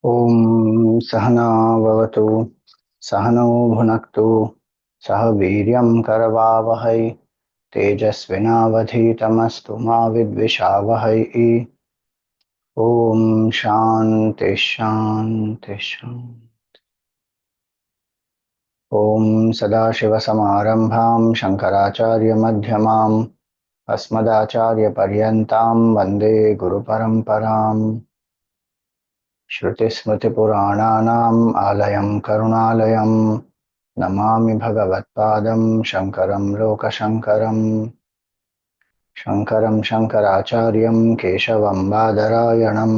ओम सहना भवतु सहनौ भुनक्तु सह वीर्यं करवावहै तेजस्विनावधीतमस्तु मा विद्विषावहै। ओम शांति शांति शांति। ओम सदाशिवसमारंभां शंकराचार्यमध्यमाम् अस्मदाचार्यपर्यन्तां वन्दे गुरुपरम्पराम्। श्रुतिस्मृतिपुराणानाम् आलयं करुणालयं नमामि भगवत्पादं शङ्करं लोकशङ्करम्। शङ्करं शङ्कराचार्यं केशवं बादरायणं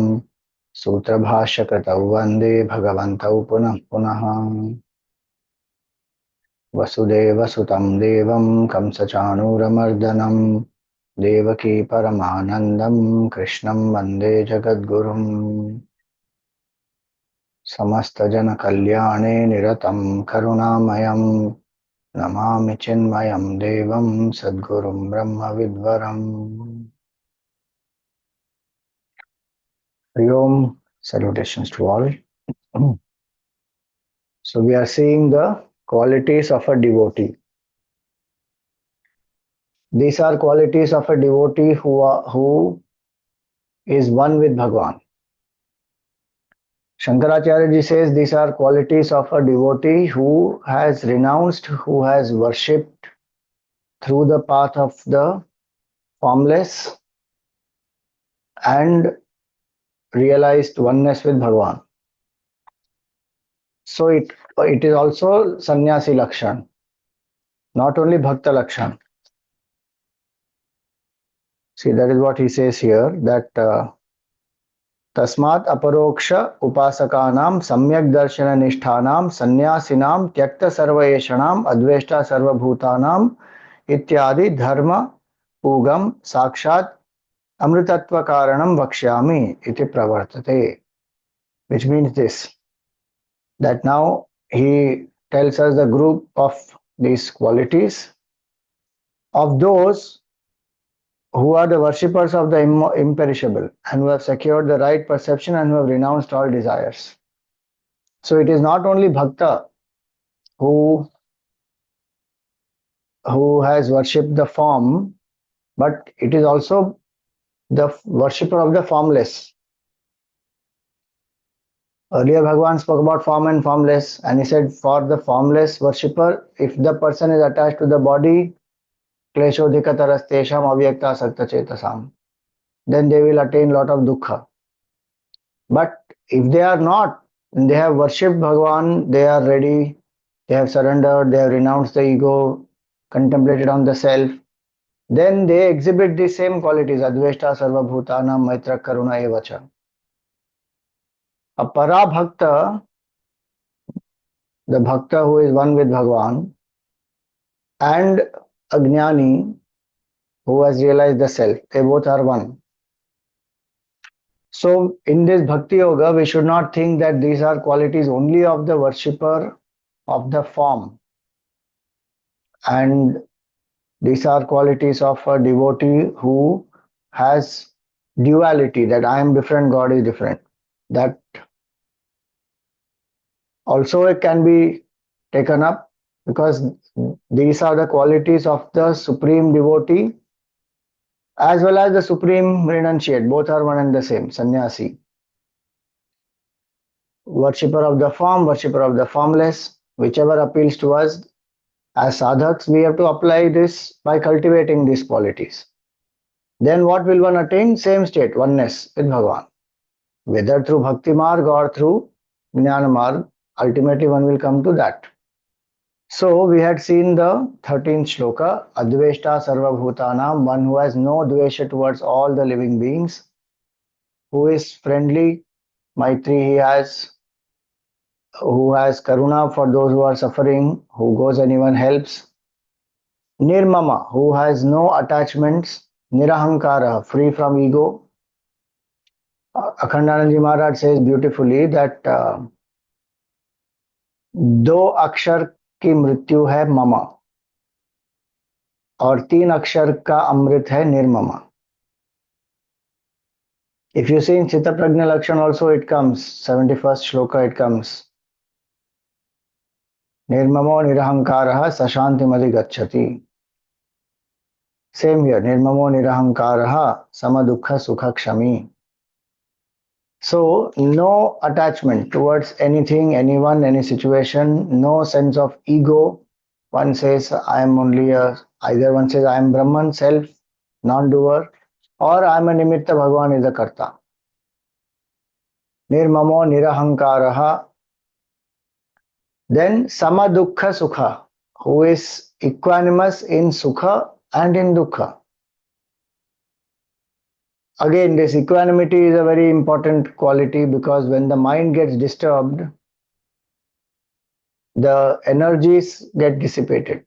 सूत्रभाष्यकृतौ वन्दे भगवन्तौ पुनः पुनः। वसुदेवसुतं देवं कंसचाणूरमर्दनं देवकी परमानन्दं कृष्णं वन्दे जगद्गुरुम्। समस्त जन कल्याणे निरतं करुणामयं नमामि चिन्मयं देवं सद्गुरुं ब्रह्म विद्वरम्। Hरि Om, salutations to all. So we are seeing the qualities of a devotee. These are qualities of a devotee who is one with Bhagwan. Shankaracharya ji says these are qualities of a devotee who has renounced, who has worshipped through the path of the formless and realized oneness with Bhagwan. So it is also sannyasi lakshan, not only bhakta lakshan. See, that is what he says here, that tasmat aparoksha upasakanam samyak darshana nishthanam sannyasinam tyakta sarvayeshanam adveshta sarvabhutanam ityadi dharma ugam sakshat amritatva karanam vakshyami iti pravartate. Which means this, that now he tells us the group of these qualities of those who are the worshippers of the imperishable and who have secured the right perception and who have renounced all desires. So it is not only bhakta who has worshipped the form, but it is also the worshipper of the formless. Earlier Bhagavan spoke about form and formless, and he said for the formless worshipper, if the person is attached to the body, kleshodhikatarastesham avyakta sakta chetasam, then they will attain lot of dukkha. But if they are not, they have worshipped Bhagavan, they are ready, they have surrendered, they have renounced the ego, contemplated on the self, then they exhibit the same qualities, adveshta sarvabhutanam maitra karuna evacha. A para bhakta, the bhakta who is one with Bhagavan, and a jnani who has realized the self, they both are one. So in this bhakti yoga, we should not think that these are qualities only of the worshipper of the form, and these are qualities of a devotee who has duality, that I am different, God is different. That also it can be taken up, because these are the qualities of the supreme devotee as well as the supreme renunciate. Both are one and the same, sannyasi. Worshipper of the form, worshipper of the formless, whichever appeals to us. As sadhaks, we have to apply this by cultivating these qualities. Then what will one attain? Same state, oneness with Bhagavan. Whether through bhakti marg or through jnana marg, ultimately one will come to that. So we had seen the 13th shloka, adveshta sarvabhutanam, one who has no dvesha towards all the living beings, who is friendly, maitri he has, who has karuna for those who are suffering, who goes and even helps. Nirmama, who has no attachments. Nirahankara, free from ego. Akhandanand Maharaj says beautifully that दो अक्षर की मृत्यु है mama और तीन अक्षर का अमृत है निर्ममा. If you see in Chitta Prajna Lakshan also it comes, 71st shloka it comes. Nirmamo nirahankaraha sashantimadi gacchati. Same here, nirmamo nirahankaraha samadukha sukha kshami. So, no attachment towards anything, anyone, any situation, no sense of ego. One says, I am only a, either one says, I am Brahman, self, non doer, or I am a Nimitta, Bhagavan is a Karta. Nirmamo nirahankaraha. Then, Samadukha Sukha, who is equanimous in Sukha and in Dukha. Again, this equanimity is a very important quality because when the mind gets disturbed, the energies get dissipated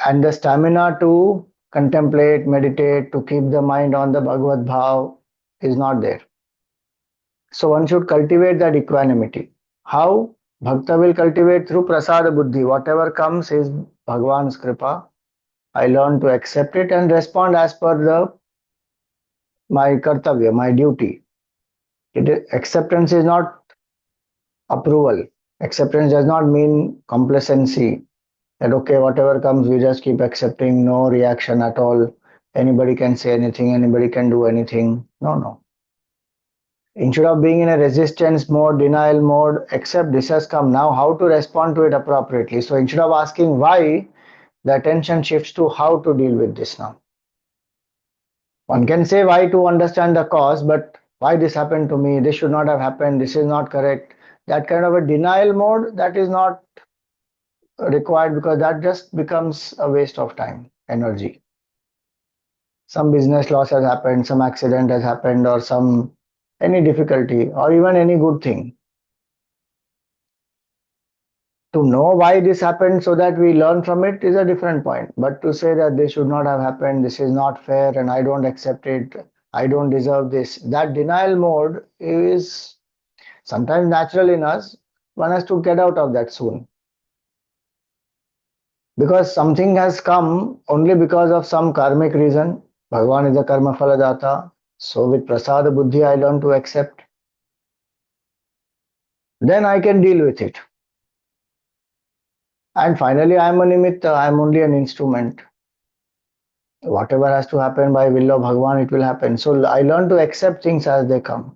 and the stamina to contemplate, meditate, to keep the mind on the Bhagavad Bhav is not there. So one should cultivate that equanimity. How? Bhakta will cultivate through prasada buddhi. Whatever comes is Bhagavan's kripa. I learn to accept it and respond as per my kartavya, my duty. Acceptance is not approval. Acceptance does not mean complacency. That okay, whatever comes, we just keep accepting, no reaction at all. Anybody can say anything, anybody can do anything. No, no. Instead of being in a resistance mode, denial mode, accept this has come. Now, how to respond to it appropriately? So instead of asking why, the attention shifts to how to deal with this now. One can say why to understand the cause, but why this happened to me, this should not have happened, this is not correct. That kind of a denial mode, that is not required because that just becomes a waste of time, energy. Some business loss has happened, some accident has happened, or some any difficulty, or even any good thing. To know why this happened so that we learn from it is a different point. But to say that this should not have happened, this is not fair, and I don't accept it, I don't deserve this, that denial mode is sometimes natural in us. One has to get out of that soon. Because something has come only because of some karmic reason. Bhagavan is a karma phaladata. So with prasada buddhi, I learn to accept. Then I can deal with it. And finally, I am a nimitta, I am only an instrument. Whatever has to happen by will of Bhagavan, it will happen. So I learn to accept things as they come.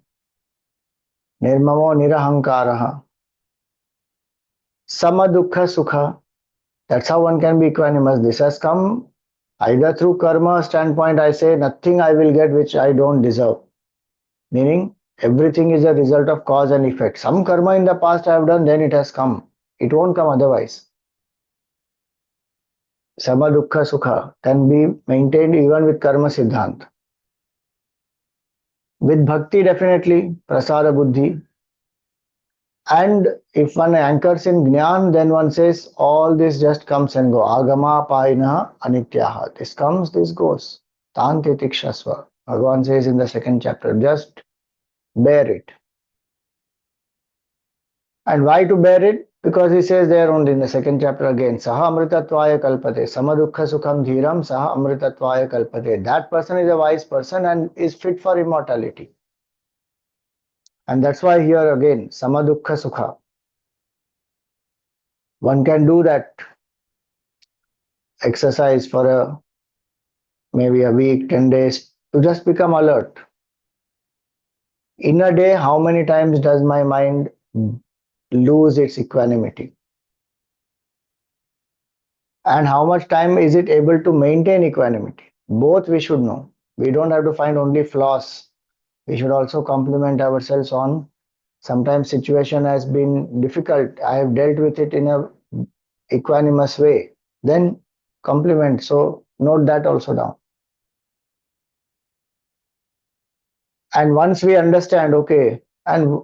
Nirmamo nirahankaraha. Samadukha sukha. That's how one can be equanimous. This has come either through karma standpoint, I say nothing I will get which I don't deserve. Meaning everything is a result of cause and effect. Some karma in the past I have done, then it has come. It won't come otherwise. Sama dukkha sukha can be maintained even with karma siddhant. With bhakti, definitely, prasada buddhi. And if one anchors in jnana, then one says all this just comes and go. Agama paina anityaha. This comes, this goes. Tanti tikshasva. Bhagavan says in the second chapter, just bear it. And why to bear it? Because he says there only in the second chapter again, Saha amritatvaya kalpate, samadukha sukham dhiram, saha amritatvaya kalpate. That person is a wise person and is fit for immortality. And that's why here again, samadukha sukha. One can do that exercise for maybe a week, 10 days to just become alert. In a day, how many times does my mind lose its equanimity? And how much time is it able to maintain equanimity? Both we should know. We don't have to find only flaws. We should also compliment ourselves on sometimes situation has been difficult. I have dealt with it in a equanimous way. Then compliment. So note that also down. And once we understand, okay, and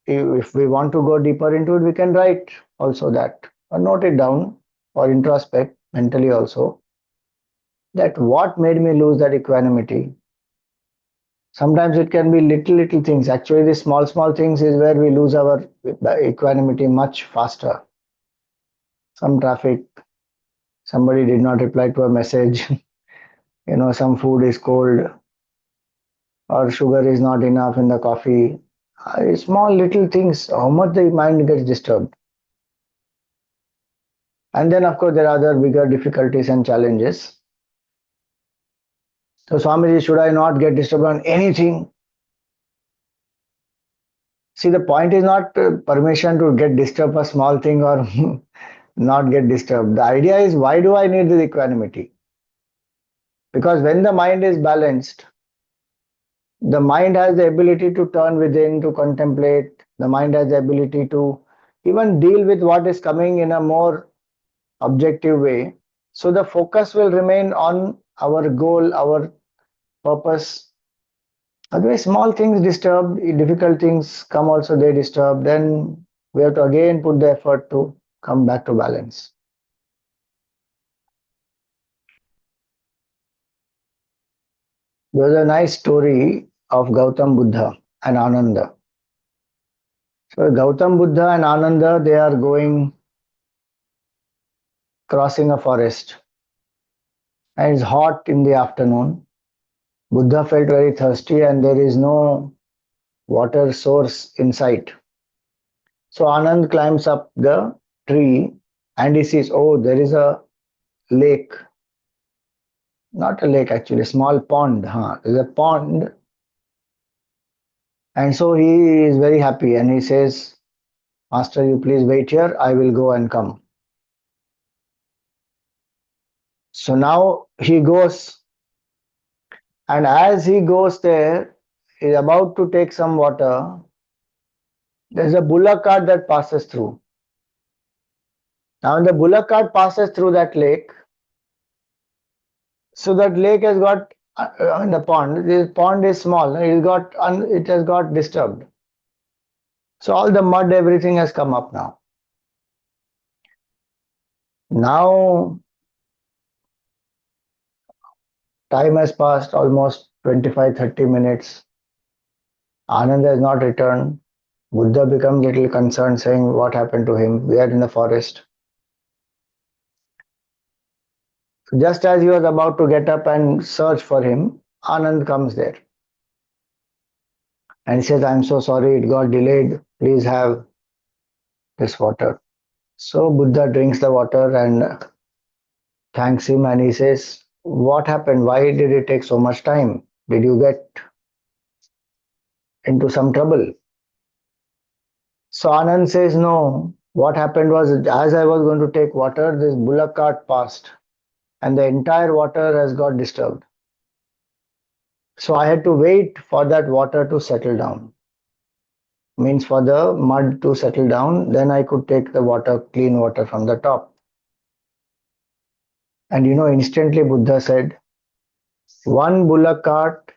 if we want to go deeper into it, we can write also that or note it down or introspect mentally also that what made me lose that equanimity. Sometimes it can be little things. Actually, the small things is where we lose our equanimity much faster. Some traffic, somebody did not reply to a message, some food is cold, or sugar is not enough in the coffee. Small little things, how much the mind gets disturbed. And then, of course, there are other bigger difficulties and challenges. So, Swamiji, should I not get disturbed on anything? See, the point is not permission to get disturbed for small thing or not get disturbed. The idea is, why do I need this equanimity? Because when the mind is balanced, the mind has the ability to turn within, to contemplate. The mind has the ability to even deal with what is coming in a more objective way. So the focus will remain on our goal, our purpose. Otherwise, small things disturb, difficult things come also they disturb. Then we have to again put the effort to come back to balance. There was a nice story of Gautam Buddha and Ananda. So Gautam Buddha and Ananda, they are going crossing a forest, and it's hot in the afternoon. Buddha felt very thirsty and there is no water source in sight. So Anand climbs up the tree and he sees, oh, there is a lake. Not a lake actually, a small pond. Huh? There's a pond. And so he is very happy and he says, Master, you please wait here. I will go and come. So now he goes, and as he goes there, he's about to take some water. There's a bullock cart that passes through. Now, when the bullock cart passes through that lake, so that lake has got in the pond. This pond is small. It has got disturbed. So all the mud, everything has come up now. Now time has passed almost 25-30 minutes. Anand has not returned. Buddha becomes little concerned, saying, "What happened to him? We are in the forest." Just as he was about to get up and search for him, Anand comes there. And he says, "I'm so sorry, it got delayed. Please have this water." So Buddha drinks the water and thanks him and he says, "What happened? Why did it take so much time? Did you get into some trouble?" So Anand says, "No. What happened was, as I was going to take water, this bullock cart passed and the entire water has got disturbed. So I had to wait for that water to settle down. Means for the mud to settle down, then I could take the water, clean water from the top." And instantly Buddha said, one bullock cart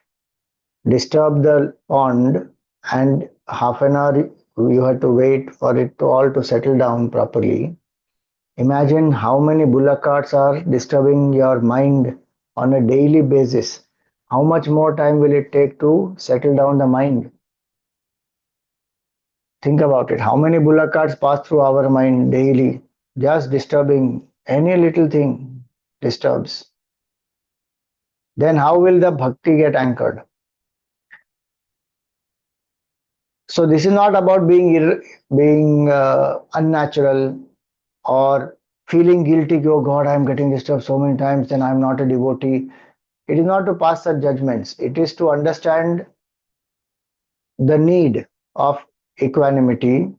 disturbed the pond and half an hour you had to wait for it to all to settle down properly. Imagine how many bullock carts are disturbing your mind on a daily basis. How much more time will it take to settle down the mind? Think about it. How many bullock carts pass through our mind daily? Just disturbing any little thing disturbs. Then how will the bhakti get anchored? So this is not about being unnatural or feeling guilty. Oh God, I am getting disturbed so many times. Then I am not a devotee. It is not to pass such judgments. It is to understand the need of equanimity,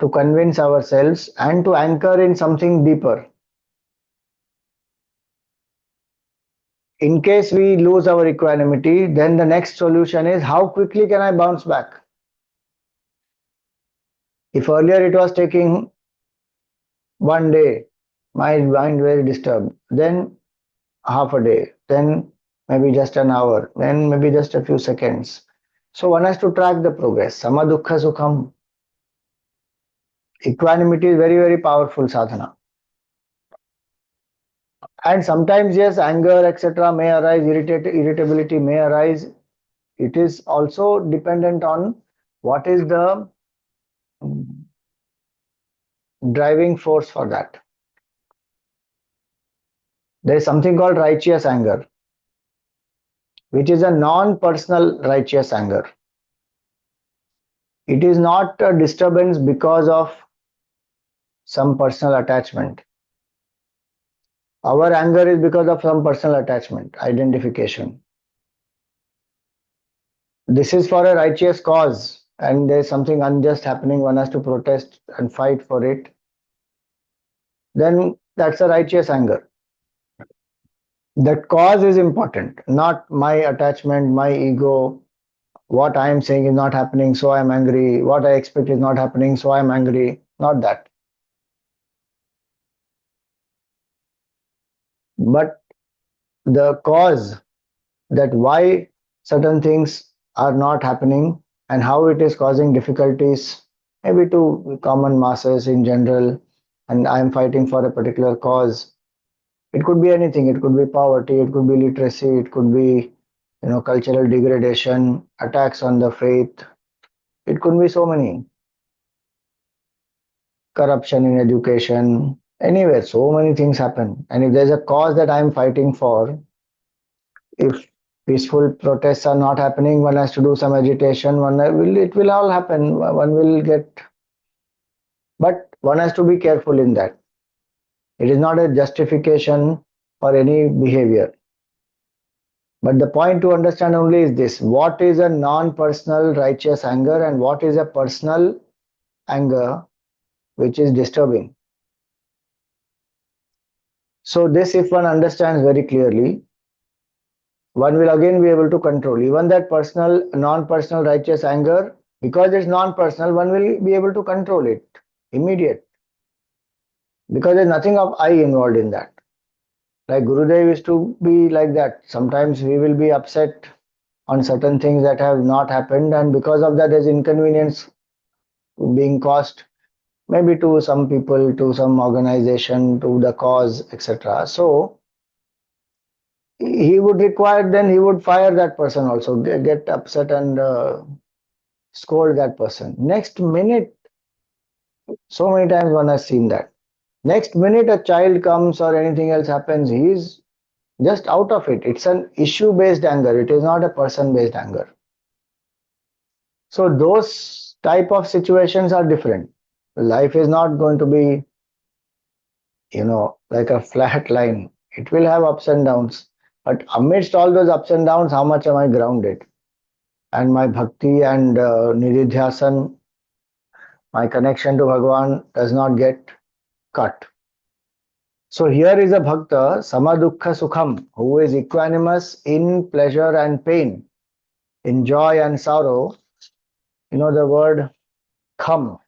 to convince ourselves and to anchor in something deeper. In case we lose our equanimity, then the next solution is, how quickly can I bounce back? If earlier it was taking one day, my mind very disturbed, then half a day, then maybe just an hour, then maybe just a few seconds. So one has to track the progress. Sama dukkha sukham. Equanimity is very, very powerful sadhana. And sometimes, yes, anger, etc., may arise, irritability may arise. It is also dependent on what is the driving force for that. There is something called righteous anger. which is a non-personal righteous anger. It is not a disturbance because of some personal attachment. Our anger is because of some personal attachment, identification. This is for a righteous cause, and there's something unjust happening, one has to protest and fight for it. Then that's a righteous anger. That cause is important, not my attachment, my ego. What I am saying is not happening, so I am angry. What I expect is not happening, so I am angry. Not that. But the cause, that why certain things are not happening and how it is causing difficulties, maybe to common masses in general, and I am fighting for a particular cause. It could be anything. It could be poverty, it could be literacy, it could be cultural degradation, attacks on the faith. It could be so many, corruption in education, anywhere. So many things happen. And if there's a cause that I'm fighting for, if peaceful protests are not happening, one has to do some agitation. It will all happen. One will get, but one has to be careful in that. It is not a justification for any behavior. But the point to understand only is this: what is a non-personal righteous anger and what is a personal anger which is disturbing. So this, if one understands very clearly, one will again be able to control even that personal, non-personal righteous anger. Because it's non-personal, one will be able to control it immediate, because there's nothing of I involved in that. Like Gurudev used to be like that. Sometimes we will be upset on certain things that have not happened, and because of that there's inconvenience being caused, maybe to some people, to some organization, to the cause, etc. So he would require, then he would fire that person also, get upset and scold that person. Next minute, so many times one has seen that. Next minute a child comes or anything else happens, he is just out of it. It's an issue based anger, it is not a person based anger. So those type of situations are different. Life is not going to be, like a flat line. It will have ups and downs. But amidst all those ups and downs, how much am I grounded? And my bhakti and nididhyasan, my connection to Bhagavan does not get cut. So here is a bhakta, samadukha sukham, who is equanimous in pleasure and pain, in joy and sorrow. The word kham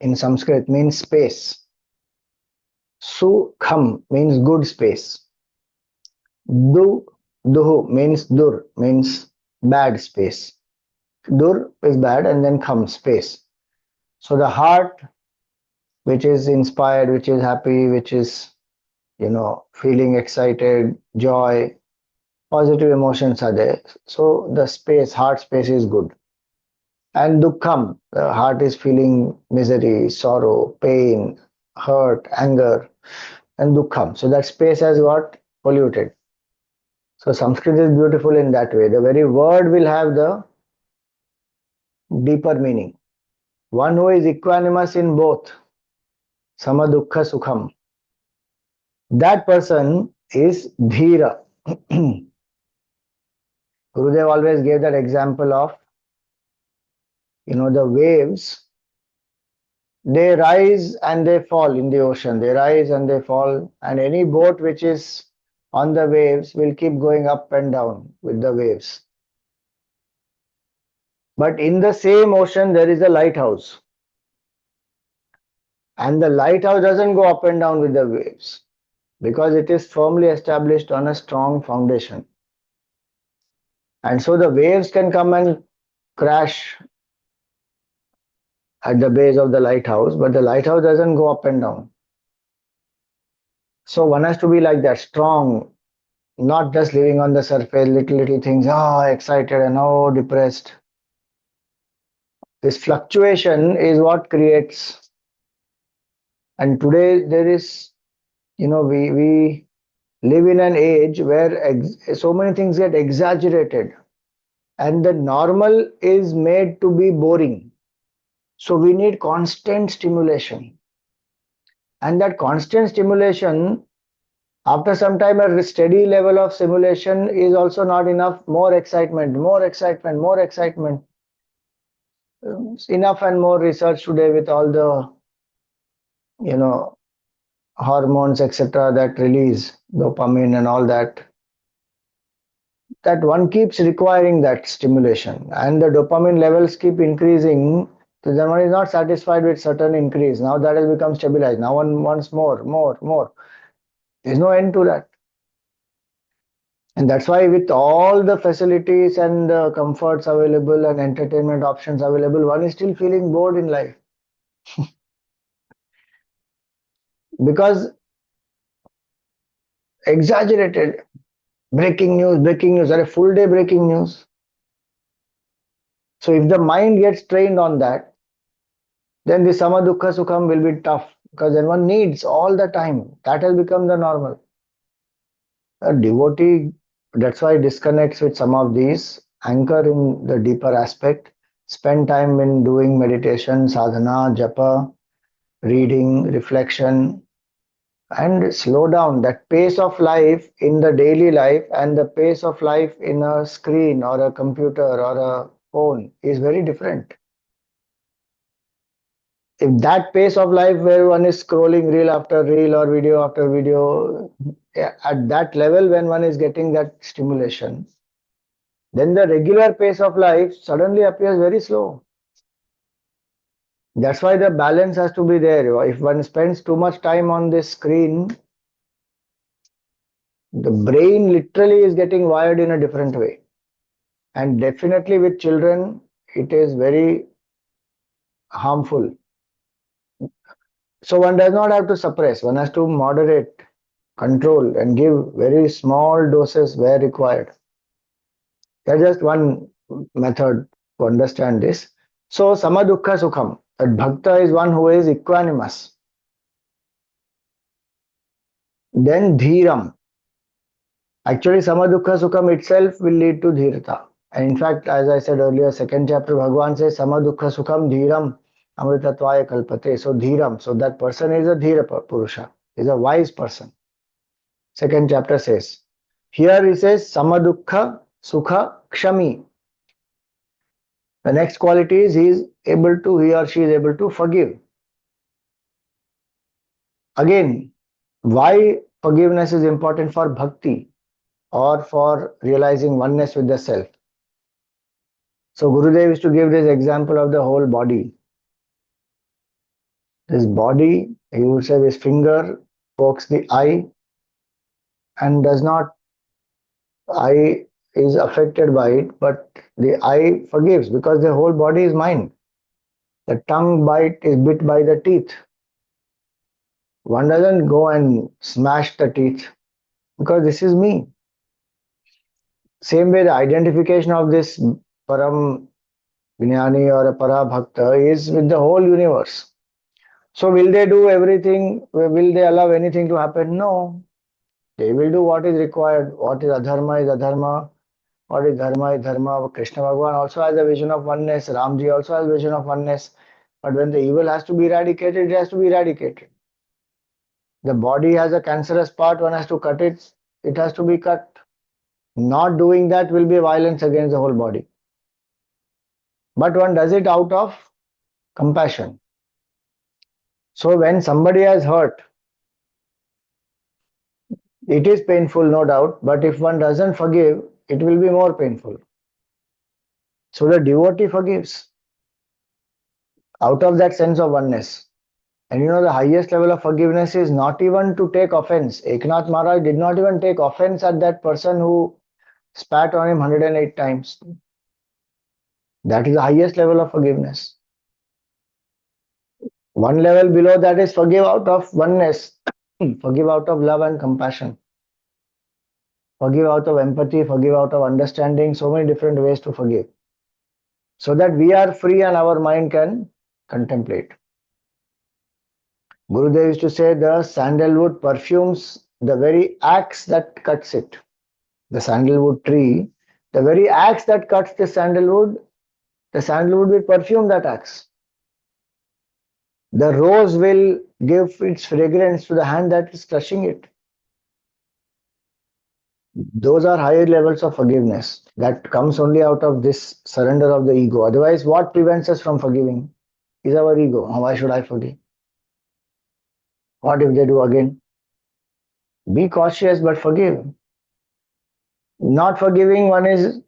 in Sanskrit means space. Sukham means good space. Duhu means dur, means bad space. Dur is bad, and then kham, space. So the heart, which is inspired, which is happy, which is, feeling excited, joy, positive emotions are there. So the space, heart space is good. And dukkham, the heart is feeling misery, sorrow, pain, hurt, anger, and dukkham. So that space has got polluted. So Sanskrit is beautiful in that way. The very word will have the deeper meaning. One who is equanimous in both, samadukha sukham, that person is dhira. Gurudev always gave that example of, the waves, they rise and they fall in the ocean. They rise and they fall, and any boat which is on the waves will keep going up and down with the waves. But in the same ocean, there is a lighthouse. And the lighthouse doesn't go up and down with the waves because it is firmly established on a strong foundation. And so the waves can come and crash at the base of the lighthouse, but the lighthouse doesn't go up and down. So one has to be like that, strong, not just living on the surface, little things, excited and depressed. This fluctuation is what creates. And today there is, we live in an age where so many things get exaggerated and the normal is made to be boring. So we need constant stimulation. And that constant stimulation, after some time, a steady level of stimulation is also not enough. More excitement, more excitement, more excitement. Enough and more research today with all the, you know, hormones, etc., that release dopamine and all that. That one keeps requiring that stimulation, and the dopamine levels keep increasing. So then one is not satisfied with certain increase. Now that has become stabilized. Now one wants more, more, more. There's no end to that. And that's why with all the facilities and the comforts available and entertainment options available, one is still feeling bored in life. Because exaggerated breaking news, or a full day breaking news. So if the mind gets trained on that, then the sama dukkha sukham will be tough because then one needs all the time. That has become the normal. A devotee, that's why disconnects with some of these, anchor in the deeper aspect, spend time in doing meditation, sadhana, japa, reading, reflection, and slow down. That pace of life in the daily life and the pace of life in a screen or a computer or a phone is very different. If that pace of life where one is scrolling reel after reel or video after video, at that level when one is getting that stimulation, then the regular pace of life suddenly appears very slow. That's why the balance has to be there. If one spends too much time on this screen, the brain literally is getting wired in a different way. And definitely with children, it is very harmful. So one does not have to suppress, one has to moderate, control, and give very small doses where required. That's just one method to understand this. So, samadukha sukham, that bhakta is one who is equanimous. Then dhiram. Actually, samadukha sukham itself will lead to dhirata. And in fact, as I said earlier, second chapter, Bhagavan says, samadukha sukham dhiram amritatvaya kalpate. So, dhiram. So, that person is a dhira purusha, is a wise person. Second chapter says. Here he says, samadukha sukha kshami. The next quality is he or she is able to forgive. Again, why forgiveness is important for bhakti or for realizing oneness with the self. So Gurudev used to give this example of the whole body. This body, he would say his finger pokes the eye and does not, eye is affected by it, but the eye forgives because the whole body is mine. The tongue is bit by the teeth. One doesn't go and smash the teeth because this is me. Same way, the identification of this Param Jnani or a Para Bhakta is with the whole universe. So, will they do everything? Will they allow anything to happen? No. They will do what is required. What is adharma is adharma. What is dharma is dharma. Krishna Bhagavan also has a vision of oneness. Ramji also has a vision of oneness. But when the evil has to be eradicated, it has to be eradicated. The body has a cancerous part, one has to cut it, it has to be cut. Not doing that will be violence against the whole body. But one does it out of compassion. So when somebody has hurt, it is painful, no doubt, but if one doesn't forgive, it will be more painful. So the devotee forgives out of that sense of oneness. And you know, the highest level of forgiveness is not even to take offense. Eknath Maharaj did not even take offense at that person who spat on him 108 times. That is the highest level of forgiveness. One level below that is forgive out of oneness, forgive out of love and compassion, forgive out of empathy, forgive out of understanding, so many different ways to forgive. So that we are free and our mind can contemplate. Gurudev used to say the sandalwood perfumes the very axe that cuts it, the sandalwood tree, the very axe that cuts the sandalwood will perfume that axe. The rose will give its fragrance to the hand that is crushing it. Those are higher levels of forgiveness that comes only out of this surrender of the ego. Otherwise, what prevents us from forgiving is our ego. Oh, why should I forgive? What if they do again? Be cautious but forgive. Not forgiving one is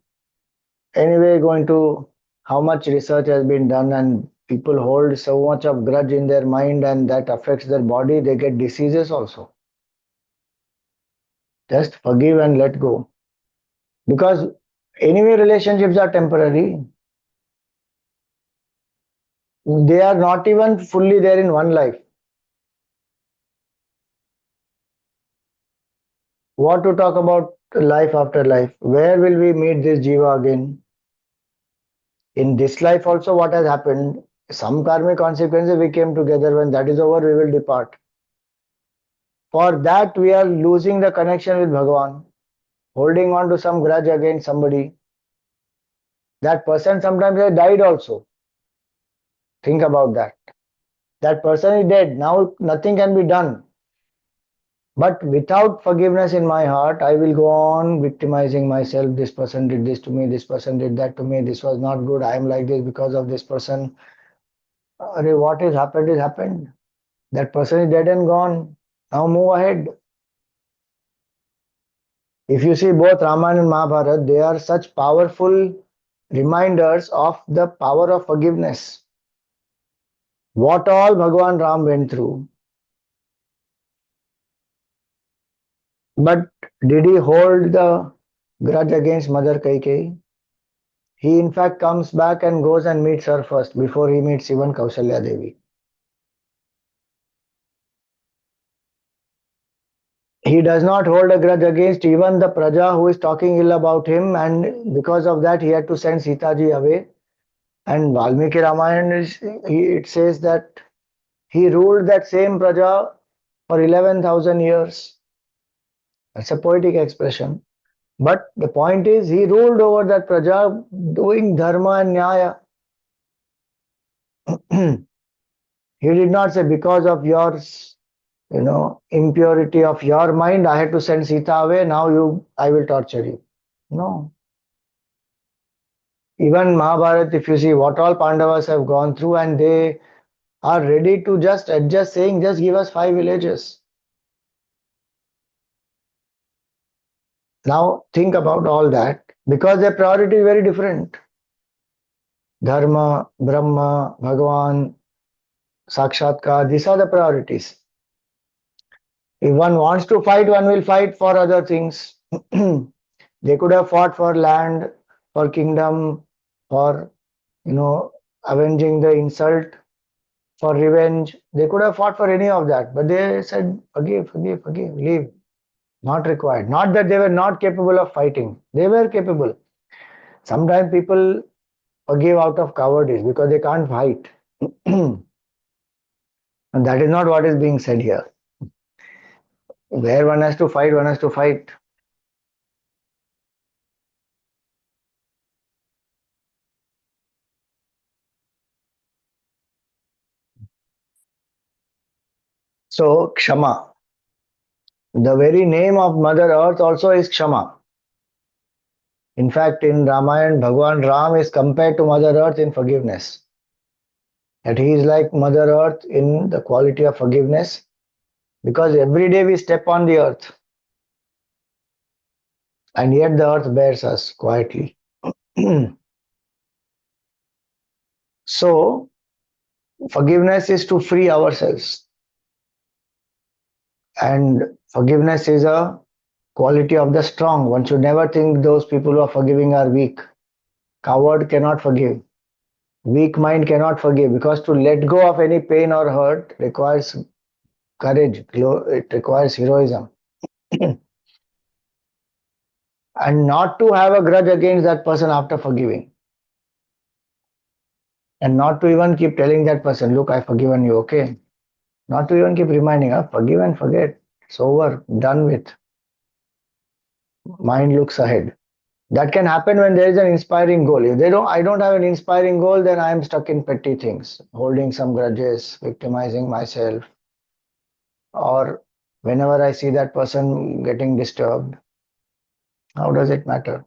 anyway going to, how much research has been done, and people hold so much of grudge in their mind and that affects their body, they get diseases also. Just forgive and let go. Because anyway, relationships are temporary. They are not even fully there in one life. What to talk about life after life? Where will we meet this Jiva again? In this life also, what has happened? Some karmic consequences we came together. When that is over, we will depart. For that, we are losing the connection with Bhagavan, holding on to some grudge against somebody. That person sometimes has died also. Think about that. That person is dead. Now nothing can be done. But without forgiveness in my heart, I will go on victimizing myself. This person did this to me, this person did that to me, this was not good, I am like this because of this person. What has happened is happened. That person is dead and gone. Now move ahead. If you see both Ramayana and Mahabharata, they are such powerful reminders of the power of forgiveness. What all Bhagavan Ram went through. But did he hold the grudge against Mother Kaikeyi? He in fact comes back and goes and meets her first before he meets even Kausalya Devi. He does not hold a grudge against even the Praja who is talking ill about him, and because of that he had to send Sitaji away. And Valmiki Ramayana it says that he ruled that same Praja for 11,000 years. That's a poetic expression. But the point is, he ruled over that Praja doing dharma and nyaya. He did not say, because of your impurity of your mind, I had to send Sita away, now I will torture you. No. Even Mahabharata, if you see what all Pandavas have gone through, and they are ready to just adjust, saying, just give us 5 villages. Now think about all that, because their priority is very different. Dharma, Brahma, Bhagavan, Sakshatkar, these are the priorities. If one wants to fight, one will fight for other things. They could have fought for land, for kingdom, for avenging the insult, for revenge. They could have fought for any of that, but they said, forgive, forgive, forgive, leave. Not required. Not that they were not capable of fighting. They were capable. Sometimes people forgive out of cowardice because they can't fight. And that is not what is being said here. Where one has to fight, one has to fight. So, Kshama. The very name of Mother Earth also is Kshama. In fact, in Ramayana, Bhagwan Ram is compared to Mother Earth in forgiveness. That he is like Mother Earth in the quality of forgiveness, because every day we step on the earth, and yet the earth bears us quietly. So, forgiveness is to free ourselves, and forgiveness is a quality of the strong. One should never think those people who are forgiving are weak. Coward cannot forgive. Weak mind cannot forgive, because to let go of any pain or hurt requires courage, it requires heroism. And not to have a grudge against that person after forgiving. And not to even keep telling that person, look, I've forgiven you, okay? Not to even keep reminding, forgive and forget. It's over, done with. Mind looks ahead. That can happen when there is an inspiring goal. If I don't have an inspiring goal, then I am stuck in petty things, holding some grudges, victimizing myself, or whenever I see that person getting disturbed, how does it matter?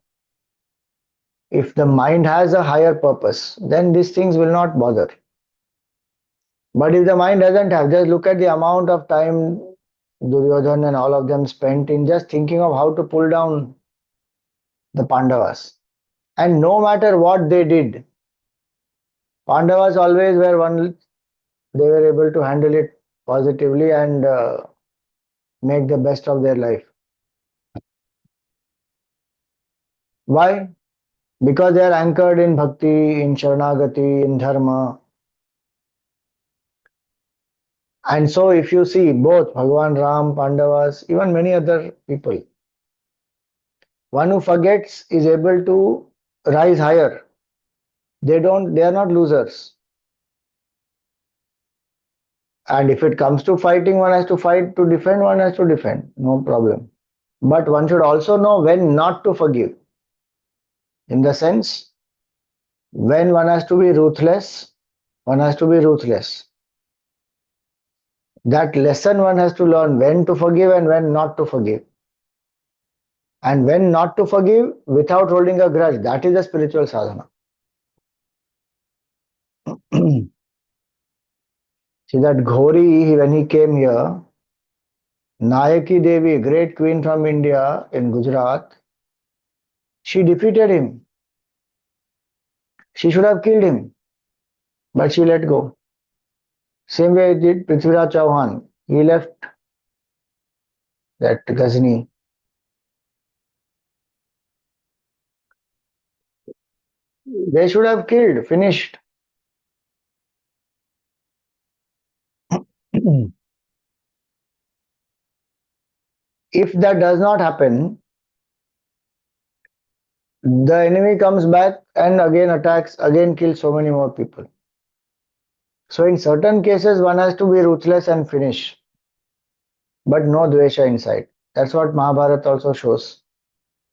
If the mind has a higher purpose, then these things will not bother. But if the mind doesn't have, just look at the amount of time Duryodhan and all of them spent in just thinking of how to pull down the Pandavas. And no matter what they did, Pandavas always were one, they were able to handle it positively and make the best of their life. Why? Because they are anchored in bhakti, in sharanagati, in dharma. And so if you see both Bhagavan Ram, Pandavas, even many other people, one who forgets is able to rise higher. They are not losers. And if it comes to fighting, one has to fight. To defend, one has to defend. No problem. But one should also know when not to forgive. In the sense, when one has to be ruthless, one has to be ruthless. That lesson one has to learn when to forgive and when not to forgive. And when not to forgive without holding a grudge, that is a spiritual sadhana. See that Ghori, when he came here, Nayaki Devi, great queen from India in Gujarat, she defeated him. She should have killed him, but she let go. Same way did Prithviraj Chauhan. He left that Ghazni. They should have killed, finished. If that does not happen, the enemy comes back and again attacks, again kills so many more people. So in certain cases, one has to be ruthless and finish, but no dvesha inside. That's what Mahabharata also shows.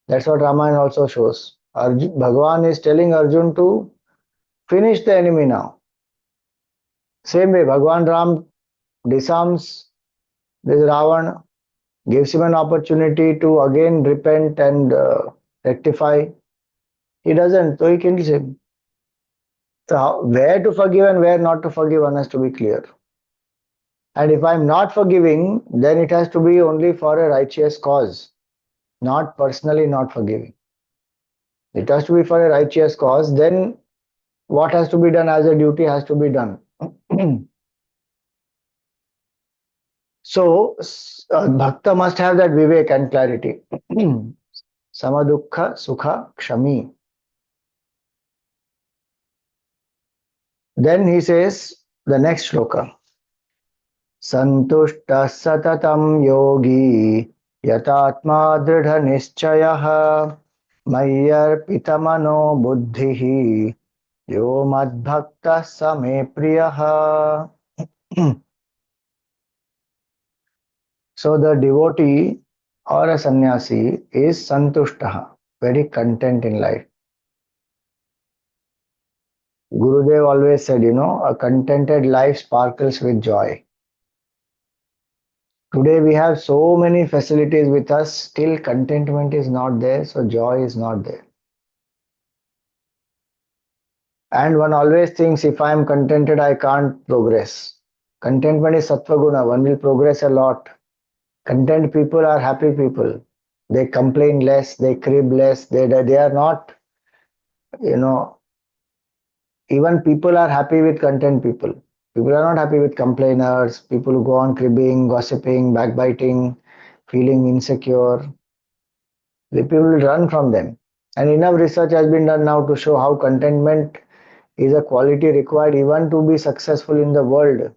That's what Ramayana also shows. Bhagavan is telling Arjun to finish the enemy now. Same way, Bhagavan Ram disarms this Ravan, gives him an opportunity to again repent and rectify. He doesn't, so he kills him. So where to forgive and where not to forgive, one has to be clear. And if I'm not forgiving, then it has to be only for a righteous cause, not personally not forgiving. It has to be for a righteous cause. Then what has to be done as a duty has to be done. So, Bhakta must have that vivek and clarity. Samadukha Sukha Kshami. Then he says the next shloka. Santushta satatam yogi yatatma dridha nischayah mayyarpitamano buddhihi yo madbhakta same priyaha. So the devotee or a sannyasi is santushtaha, very content in life. Gurudev always said, a contented life sparkles with joy. Today we have so many facilities with us, still contentment is not there, so joy is not there. And one always thinks if I am contented, I can't progress. Contentment is sattva guna, one will progress a lot. Content people are happy people. They complain less, they crib less, they are not, even people are happy with content people. People are not happy with complainers, people who go on cribbing, gossiping, backbiting, feeling insecure. The people will run from them. And enough research has been done now to show how contentment is a quality required even to be successful in the world.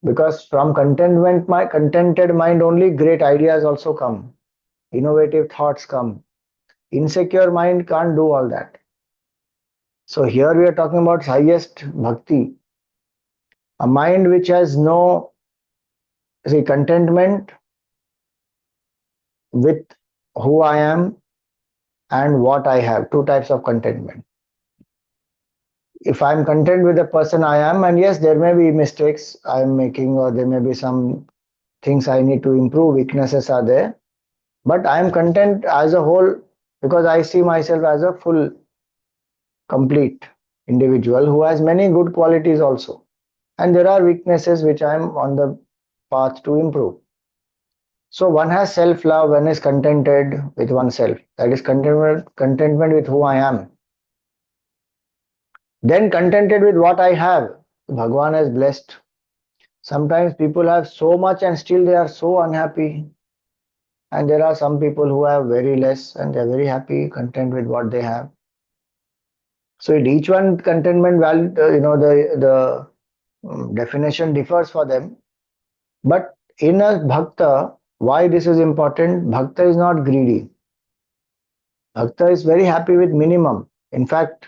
Because from contentment, my contented mind only great ideas also come. Innovative thoughts come. Insecure mind can't do all that. So here we are talking about highest bhakti. A mind which has no See, contentment with who I am and what I have. Two types of contentment. If I'm content with the person I am, and yes, there may be mistakes I'm making, or there may be some things I need to improve, weaknesses are there, but I'm content as a whole because I see myself as a full, complete individual who has many good qualities also. And there are weaknesses which I'm on the path to improve. So one has self-love, one is contented with oneself. That is contentment with who I am. Then contented with what I have. Bhagwan has blessed. Sometimes people have so much and still they are so unhappy. And there are some people who have very less and they're very happy, content with what they have. So in each one contentment value, the definition differs for them. But in a bhakta, why this is important? Bhakta is not greedy. Bhakta is very happy with minimum. In fact,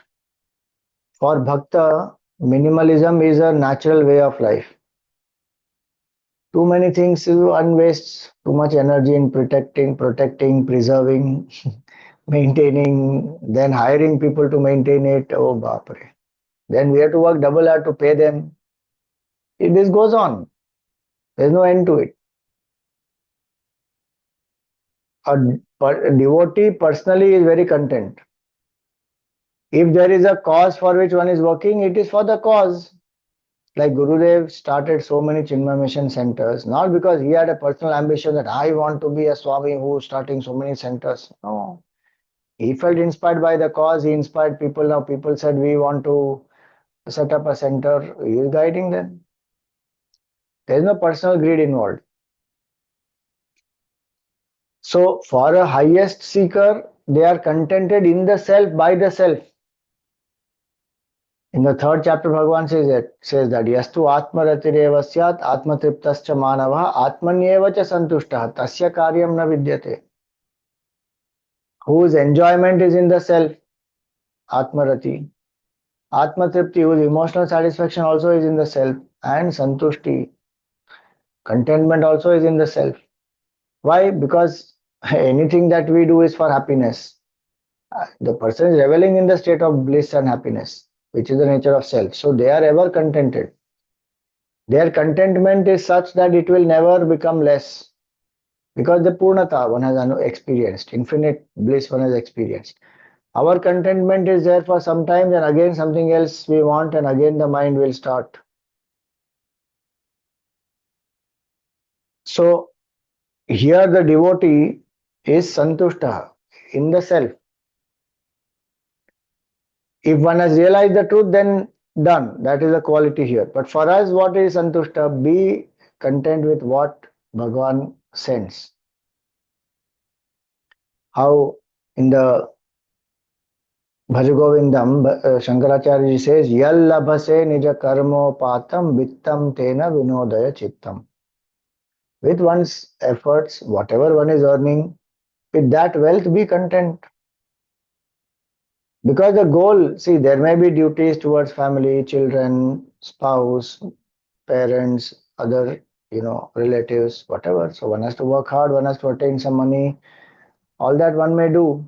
for bhakta, minimalism is a natural way of life. Too many things one wastes too much energy in protecting, preserving, maintaining, then hiring people to maintain it. Oh, bapre. Then we have to work double hour to pay them. This goes on. There's no end to it. A devotee personally is very content. If there is a cause for which one is working, it is for the cause. Like Gurudev started so many Chinmay Mission centers, not because he had a personal ambition that I want to be a Swami who is starting so many centers. No. He felt inspired by the cause, he inspired people. Now people said, we want to set up a center. He is guiding them. There is no personal greed involved. So for a highest seeker, they are contented in the self, by the self. In the third chapter, Bhagavan says that yastu atmaratireva syat atmatriptascha manava atmanyeva cha santushta tasya karyam na vidyate. Whose enjoyment is in the self, atmarati. Atmatripti, whose emotional satisfaction also is in the self, and santushti, contentment also is in the self. Why? Because anything that we do is for happiness. The person is reveling in the state of bliss and happiness, which is the nature of self. So they are ever contented. Their contentment is such that it will never become less because the Purnata one has experienced, infinite bliss one has experienced. Our contentment is there for some time, then again something else we want, and again the mind will start. So here the devotee is santushta in the self. If one has realized the truth, then done. That is the quality here. But for us, what is santushta? Be content with what Bhagavan sends. How in the Bhajagovindam, Shankaracharya says, Yallabhase nija karmo patam vittam tena vinodaya chittam. With one's efforts, whatever one is earning, with that wealth, be content. Because the goal, see, there may be duties towards family, children, spouse, parents, other, relatives, whatever. So one has to work hard, one has to attain some money, all that one may do.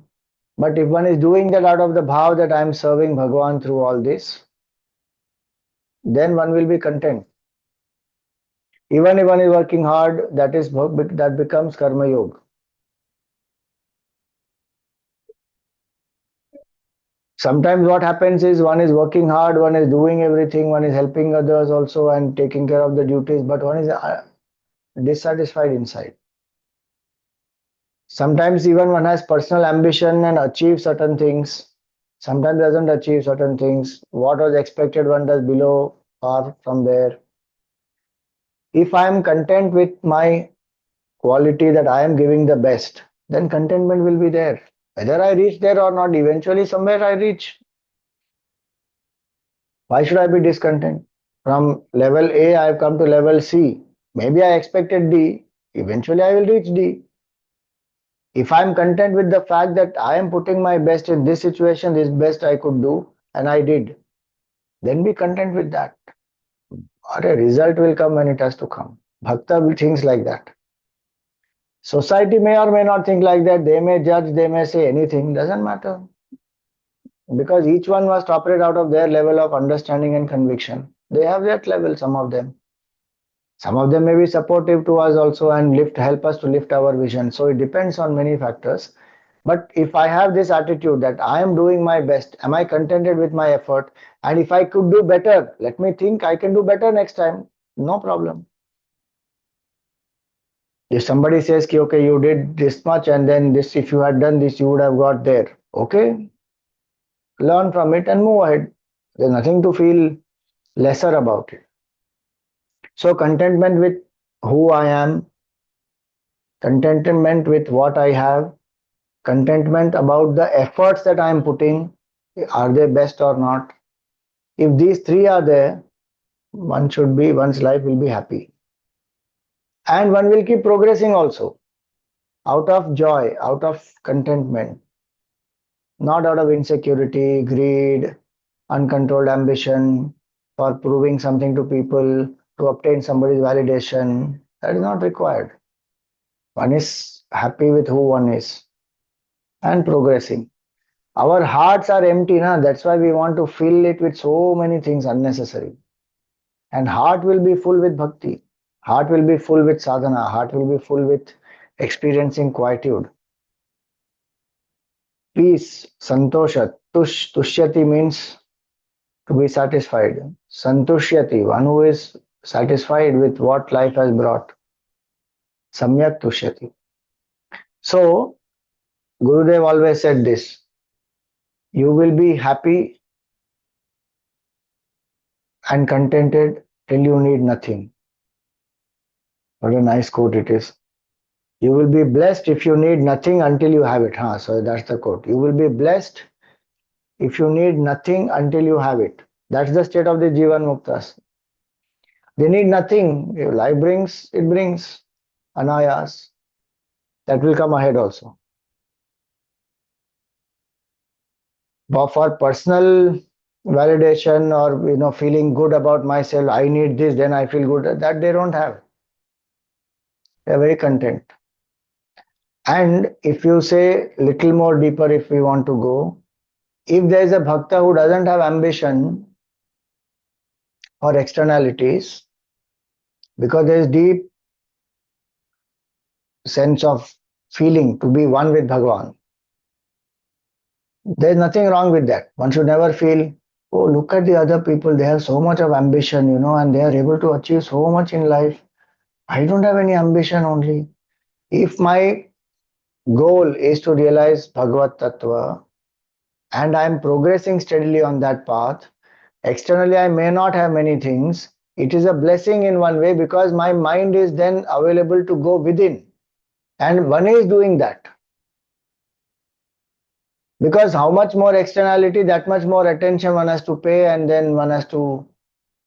But if one is doing that out of the bhav that I am serving Bhagavan through all this, then one will be content. Even if one is working hard, that becomes karma yoga. Sometimes what happens is one is working hard, one is doing everything, one is helping others also and taking care of the duties, but one is dissatisfied inside. Sometimes even one has personal ambition and achieve certain things. Sometimes doesn't achieve certain things. What was expected one does below or from there. If I am content with my quality that I am giving the best, then contentment will be there. Whether I reach there or not, eventually somewhere I reach. Why should I be discontent? From level A, I have come to level C. Maybe I expected D. Eventually I will reach D. If I'm content with the fact that I am putting my best in this situation, this best I could do, and I did, then be content with that. Or a result will come when it has to come. Bhakta thinks like that. Society may or may not think like that. They may judge, they may say anything, doesn't matter. Because each one must operate out of their level of understanding and conviction. They have that level, some of them. Some of them may be supportive to us also and help us to lift our vision. So it depends on many factors. But if I have this attitude that I am doing my best, am I contented with my effort? And if I could do better, let me think I can do better next time. No problem. If somebody says, ki, okay, you did this much and then this, if you had done this, you would have got there. Okay, learn from it and move ahead. There's nothing to feel lesser about it. So, contentment with who I am, contentment with what I have, contentment about the efforts that I am putting, are they best or not? If these three are there, one's life will be happy. And one will keep progressing also out of joy, out of contentment, not out of insecurity, greed, uncontrolled ambition for proving something to people, to obtain somebody's validation. That is not required. One is happy with who one is and progressing. Our hearts are empty, na? That's why we want to fill it with so many things unnecessary. And heart will be full with bhakti. Heart will be full with sadhana. Heart will be full with experiencing quietude. Peace, santosha. Tushyati means to be satisfied. Santushyati, one who is satisfied with what life has brought. Samyak tushyati. So, Gurudev always said this. You will be happy and contented till you need nothing. What a nice quote it is. You will be blessed if you need nothing until you have it. So that's the quote. You will be blessed if you need nothing until you have it. That's the state of the Jivan Muktas. They need nothing. If life brings, it brings. Anayas. That will come ahead also. But for personal validation or feeling good about myself, I need this, then I feel good. That they don't have. They're very content. And if you say little more deeper, if we want to go, if there is a bhakta who doesn't have ambition or externalities, because there is deep sense of feeling to be one with Bhagavan, there is nothing wrong with that. One should never feel, oh, look at the other people, they have so much of ambition, and they are able to achieve so much in life. I don't have any ambition only. If my goal is to realize Bhagavad Tattva and I am progressing steadily on that path, externally I may not have many things. It is a blessing in one way because my mind is then available to go within. And one is doing that. Because how much more externality, that much more attention one has to pay and then one has to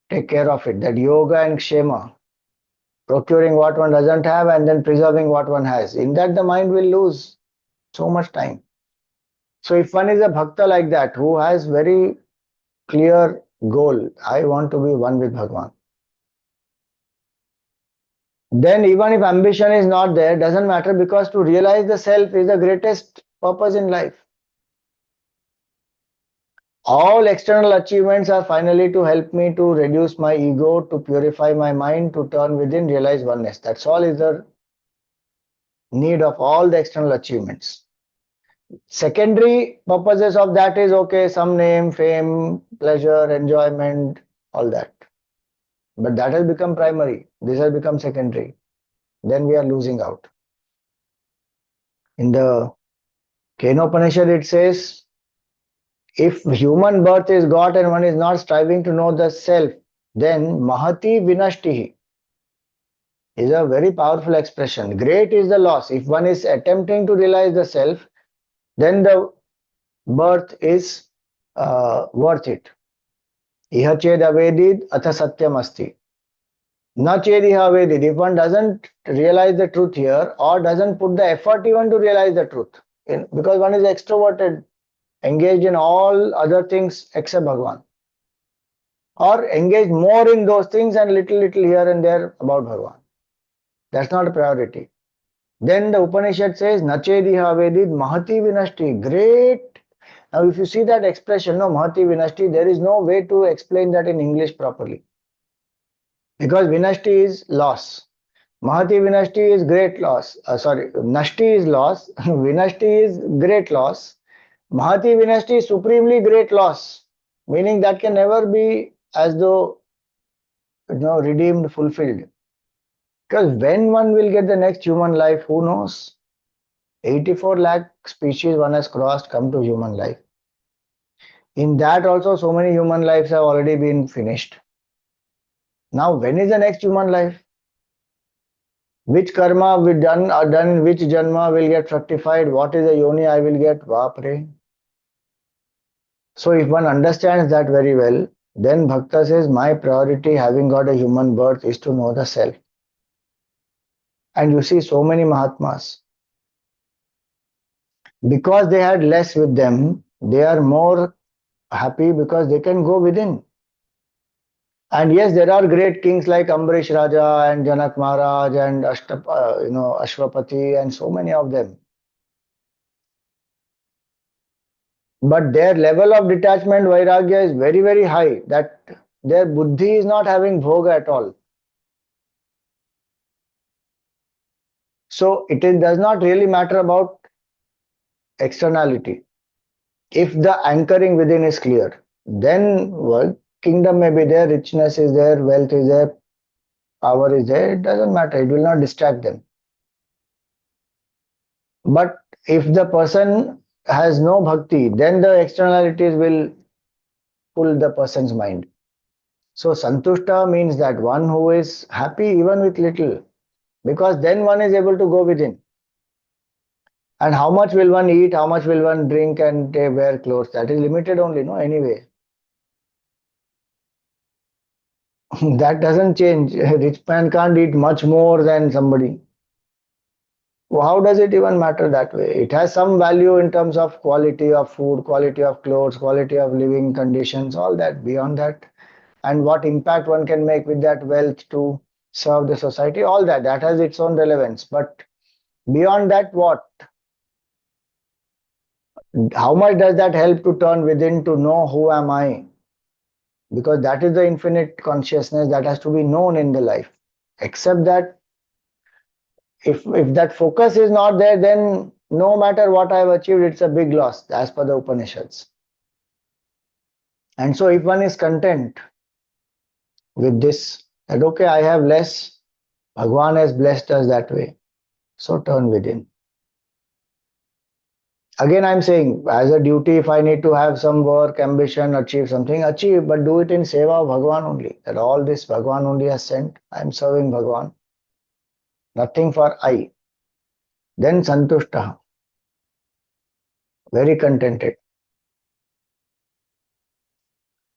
take care of it. That yoga and kshema, procuring what one doesn't have and then preserving what one has. In that the mind will lose so much time. So if one is a bhakta like that, who has very clear goal, I want to be one with Bhagavan. Then even if ambition is not there, doesn't matter because to realize the self is the greatest purpose in life. All external achievements are finally to help me to reduce my ego, to purify my mind, to turn within, realize oneness. That's all is the need of all the external achievements. Secondary purposes of that is okay, some name, fame, pleasure, enjoyment, all that. But that has become primary. This has become secondary. Then we are losing out. In the Kenopanishad it says, if human birth is got and one is not striving to know the self, then mahati vinashtihi is a very powerful expression. Great is the loss. If one is attempting to realize the self, then the birth is worth it. Iha ched avedid atha satyam asti. Na ched iha avedid. If one doesn't realize the truth here or doesn't put the effort even to realize the truth, because one is extroverted, engaged in all other things except Bhagavan, or engaged more in those things and little here and there about Bhagavan. That's not a priority. Then the Upanishad says, Nachediha Vedid Mahati Vinashti. Great. Now, if you see that expression, no, Mahati Vinashti, there is no way to explain that in English properly. Because Vinashti is loss. Mahati Vinashti is great loss. Sorry, Nashti is loss. Vinashti is great loss. Mahati Vinashti is supremely great loss. Meaning that can never be as though redeemed, fulfilled. Because when one will get the next human life, who knows? 84 lakh species one has crossed come to human life. In that also so many human lives have already been finished. Now when is the next human life? Which karma we done are done, which janma will get fructified, what is the yoni I will get? Vapre. So if one understands that very well, then Bhakta says, my priority having got a human birth is to know the self. And you see so many Mahatmas, because they had less with them, they are more happy because they can go within. And yes, there are great kings like Ambarish Raja and Janak Maharaj and Ashwapati and so many of them. But their level of detachment, Vairagya is very, very high, that their buddhi is not having bhoga at all. So does not really matter about externality. If the anchoring within is clear, then kingdom may be there, richness is there, wealth is there, power is there, it doesn't matter, it will not distract them. But if the person has no bhakti, then the externalities will pull the person's mind. So santushta means that one who is happy even with little, because then one is able to go within. And how much will one eat, how much will one drink and wear clothes? That is limited only, no? Anyway. That doesn't change. A rich man can't eat much more than somebody. How does it even matter that way? It has some value in terms of quality of food, quality of clothes, quality of living conditions, all that. Beyond that, and what impact one can make with that wealth to serve the society, all that. That has its own relevance. But beyond that, what? How much does that help to turn within to know who am I? Because that is the infinite consciousness that has to be known in the life. Except that if that focus is not there, then no matter what I have achieved, it's a big loss as per the Upanishads. And so if one is content with this, that okay, I have less, Bhagwan has blessed us that way, so turn within. Again, I'm saying, as a duty, if I need to have some work, ambition, achieve something, achieve, but do it in seva of Bhagwan only. That all this Bhagwan only has sent. I'm serving Bhagwan. Nothing for I. Then santushta, very contented.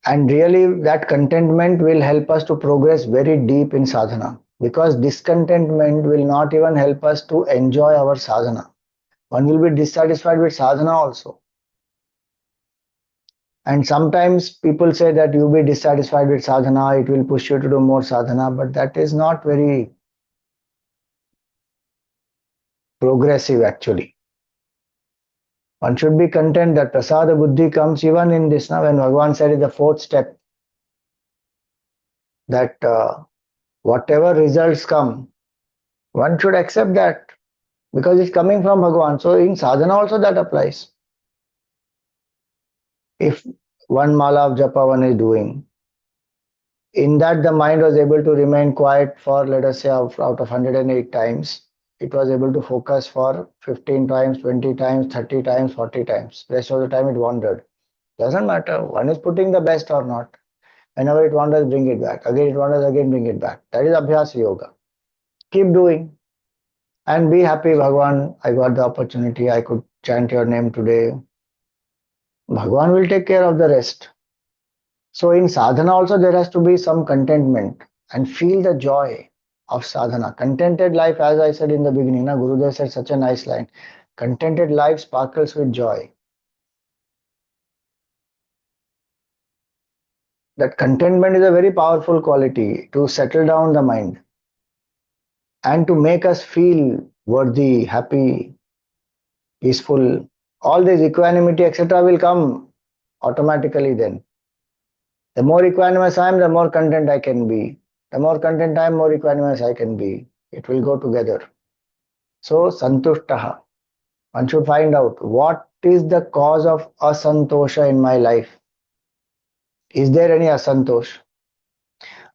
And really, that contentment will help us to progress very deep in sadhana. Because discontentment will not even help us to enjoy our sadhana. One will be dissatisfied with sadhana also. And sometimes people say that you be dissatisfied with sadhana, it will push you to do more sadhana, but that is not very progressive actually. One should be content that prasada buddhi comes even in this. Now, when Bhagavan said in the fourth step that whatever results come, one should accept that because it's coming from Bhagavan. So in sadhana also that applies. If one mala of japa one is doing, in that the mind was able to remain quiet for, let us say, out of 108 times, it was able to focus for 15 times, 20 times, 30 times, 40 times. Rest of the time it wandered. Doesn't matter. One is putting the best or not. Whenever it wanders, bring it back. Again it wanders, again bring it back. That is Abhyas Yoga. Keep doing and be happy, Bhagwan. I got the opportunity. I could chant your name today. Bhagwan will take care of the rest. So in sadhana also there has to be some contentment and feel the joy of sadhana. Contented life, as I said in the beginning, Gurudev said such a nice line. Contented life sparkles with joy. That contentment is a very powerful quality to settle down the mind. and to make us feel worthy, happy, peaceful. All this equanimity, etc., will come automatically then. The more equanimous I am, the more content I can be. The more content I am, more equanimous I can be. It will go together. So, santushtaha. One should find out what is the cause of asantosha in my life. Is there any asantosh?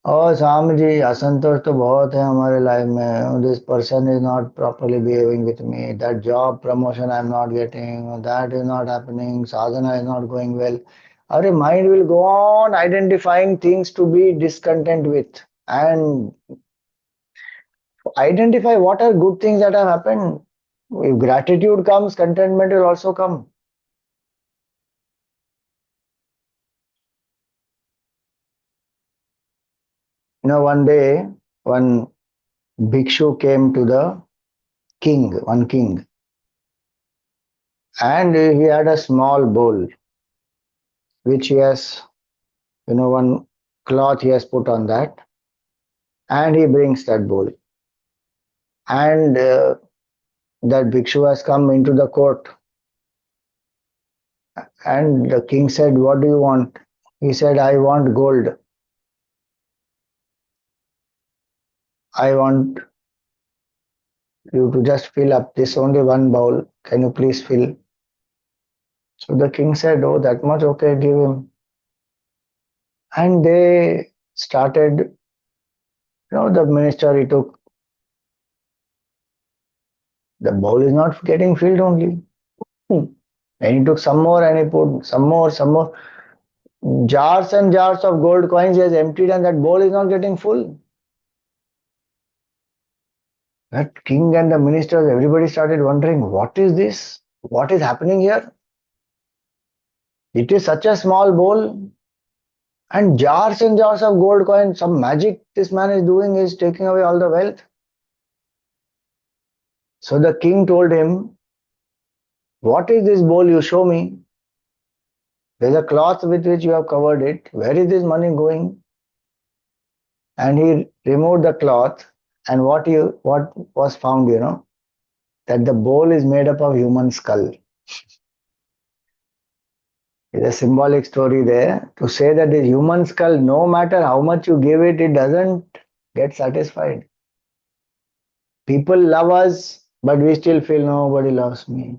Oh, Swami ji, असंतोष तो बहुत है हमारे life में. This person is not properly behaving with me. That job promotion I am not getting. That is not happening. Sadhana is not going well. Our mind will go on identifying things to be discontent with and identify what are good things that have happened. If gratitude comes, contentment will also come. One day, one bhikshu came to the one king, and he had a small bowl which he has, one cloth he has put on that, and he brings that bowl. And that bhikshu has come into the court, and the king said, "What do you want?" He said, "I want gold. I want you to just fill up this only one bowl. Can you please fill?" So the king said, "Oh, that much? Okay, give him." And they started, the minister, he took, the bowl is not getting filled only. And he took some more and he put some more. Jars and jars of gold coins he has emptied and that bowl is not getting full. That king and the ministers, everybody started wondering, what is this? What is happening here? It is such a small bowl and jars of gold coins. Some magic this man is doing is taking away all the wealth. So the king told him, "What is this bowl? You show me. There's a cloth with which you have covered it. Where is this money going?" And he removed the cloth, and what was found, that the bowl is made up of human skull. There's a symbolic story there to say that the human skull, no matter how much you give it, it doesn't get satisfied. People love us, but we still feel nobody loves me.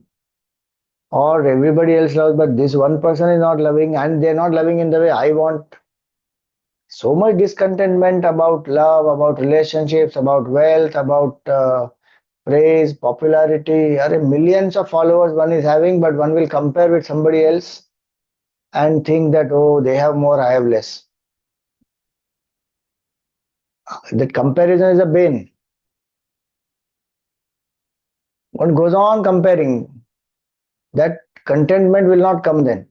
Or everybody else loves, but this one person is not loving, and they're not loving in the way I want. So much discontentment about love, about relationships, about wealth, about praise, popularity. Are millions of followers one is having, but one will compare with somebody else and think that, oh, they have more, I have less. That comparison is a bane. One goes on comparing. That contentment will not come then.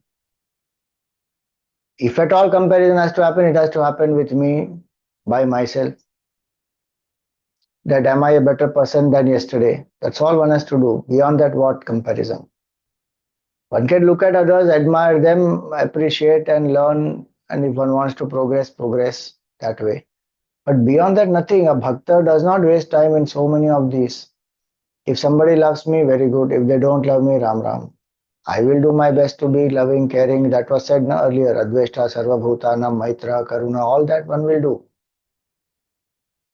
If at all comparison has to happen, it has to happen with me, by myself. That am I a better person than yesterday? That's all one has to do. Beyond that, what comparison? One can look at others, admire them, appreciate and learn, and if one wants to progress that way. But beyond that, nothing. A bhakta does not waste time in so many of these. If somebody loves me, very good. If they don't love me, Ram Ram. I will do my best to be loving, caring. That was said earlier. Adveshta, Sarvabhutanam, Maitra, Karuna, all that one will do.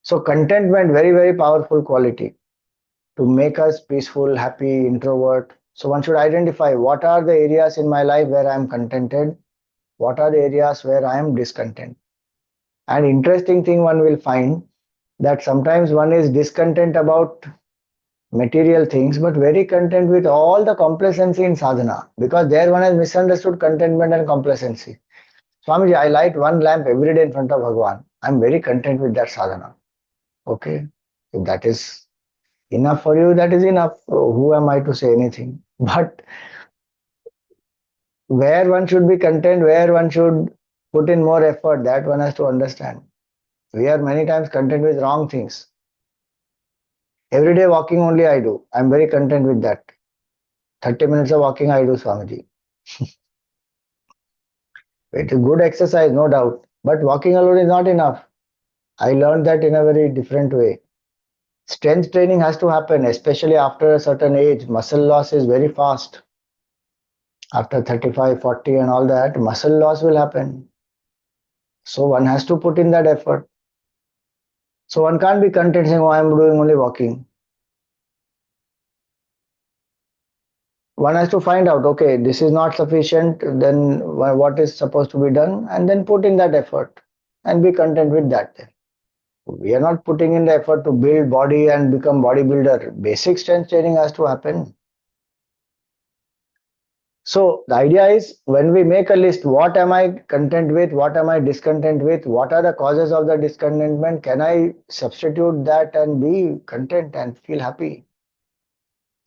So contentment, very, very powerful quality to make us peaceful, happy, introvert. So one should identify what are the areas in my life where I am contented, what are the areas where I am discontent. And interesting thing one will find that sometimes one is discontent about material things, but very content with all the complacency in sadhana, because there one has misunderstood contentment and complacency. Swamiji, I light one lamp every day in front of Bhagwan. I'm very content with that sadhana. Okay, if that is enough for you, that is enough. Who am I to say anything? But where one should be content, where one should put in more effort, that one has to understand. We are many times content with wrong things. Every day walking only I do. I'm very content with that. 30 minutes of walking I do, Swamiji. It is good exercise, no doubt. But walking alone is not enough. I learned that in a very different way. Strength training has to happen, especially after a certain age. Muscle loss is very fast. After 35, 40 and all that, muscle loss will happen. So one has to put in that effort. So one can't be content saying, oh, I'm doing only walking. One has to find out, okay, this is not sufficient, then what is supposed to be done, and then put in that effort and be content with that. We are not putting in the effort to build body and become bodybuilder. Basic strength training has to happen. So the idea is, when we make a list, what am I content with, what am I discontent with, what are the causes of the discontentment, can I substitute that and be content and feel happy?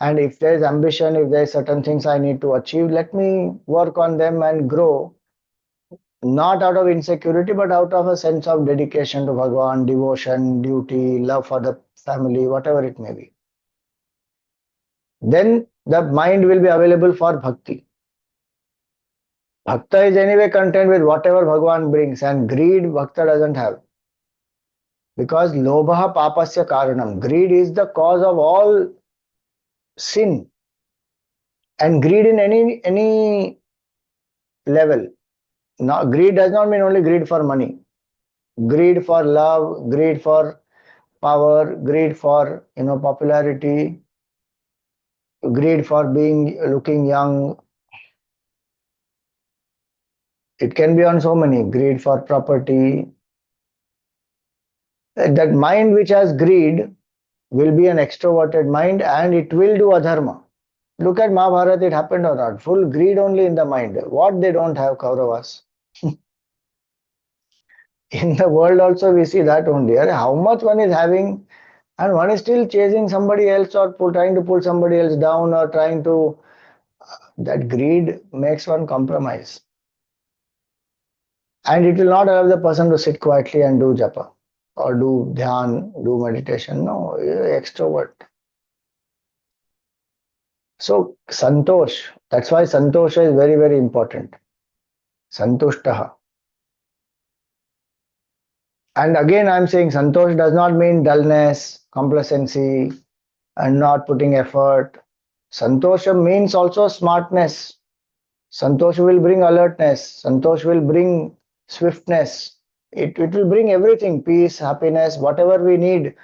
And if there is ambition, if there are certain things I need to achieve, let me work on them and grow, not out of insecurity, but out of a sense of dedication to Bhagwan, devotion, duty, love for the family, whatever it may be. Then the mind will be available for bhakti. Bhakta is anyway content with whatever Bhagwan brings, and greed Bhakta doesn't have. Because lobha papasya karanam. Greed is the cause of all sin. And greed in any level. Now, greed does not mean only greed for money. Greed for love, greed for power, greed for popularity, greed for being looking young. It can be on so many. Greed for property. That mind which has greed will be an extroverted mind and it will do adharma. Look at Mahabharata, it happened or not. Full greed only in the mind. What they don't have, Kauravas. In the world also we see that only. How much one is having and one is still chasing somebody else or trying to pull somebody else down or trying to. That greed makes one compromise. And it will not allow the person to sit quietly and do japa or do dhyan, do meditation. No, extrovert. So, santosh, that's why santosha is very, very important. Santushtaha. And again, I'm saying santosh does not mean dullness, complacency, and not putting effort. Santosha means also smartness. Santosh will bring alertness. Santosh will bring swiftness. It will bring everything, peace, happiness, whatever we need.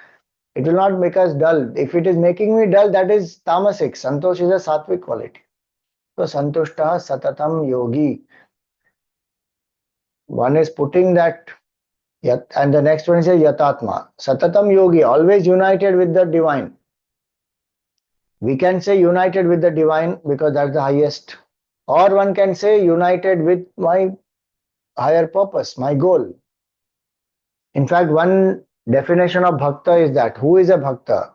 It will not make us dull. If it is making me dull, that is tamasic. Santosh is a sattvic quality. So santushta satatam yogi. One is putting that, and the next one is a yatatma. Satatam yogi, always united with the divine. We can say united with the divine because that's the highest. Or one can say united with my higher purpose, my goal. In fact, one definition of bhakta is that who is a bhakta?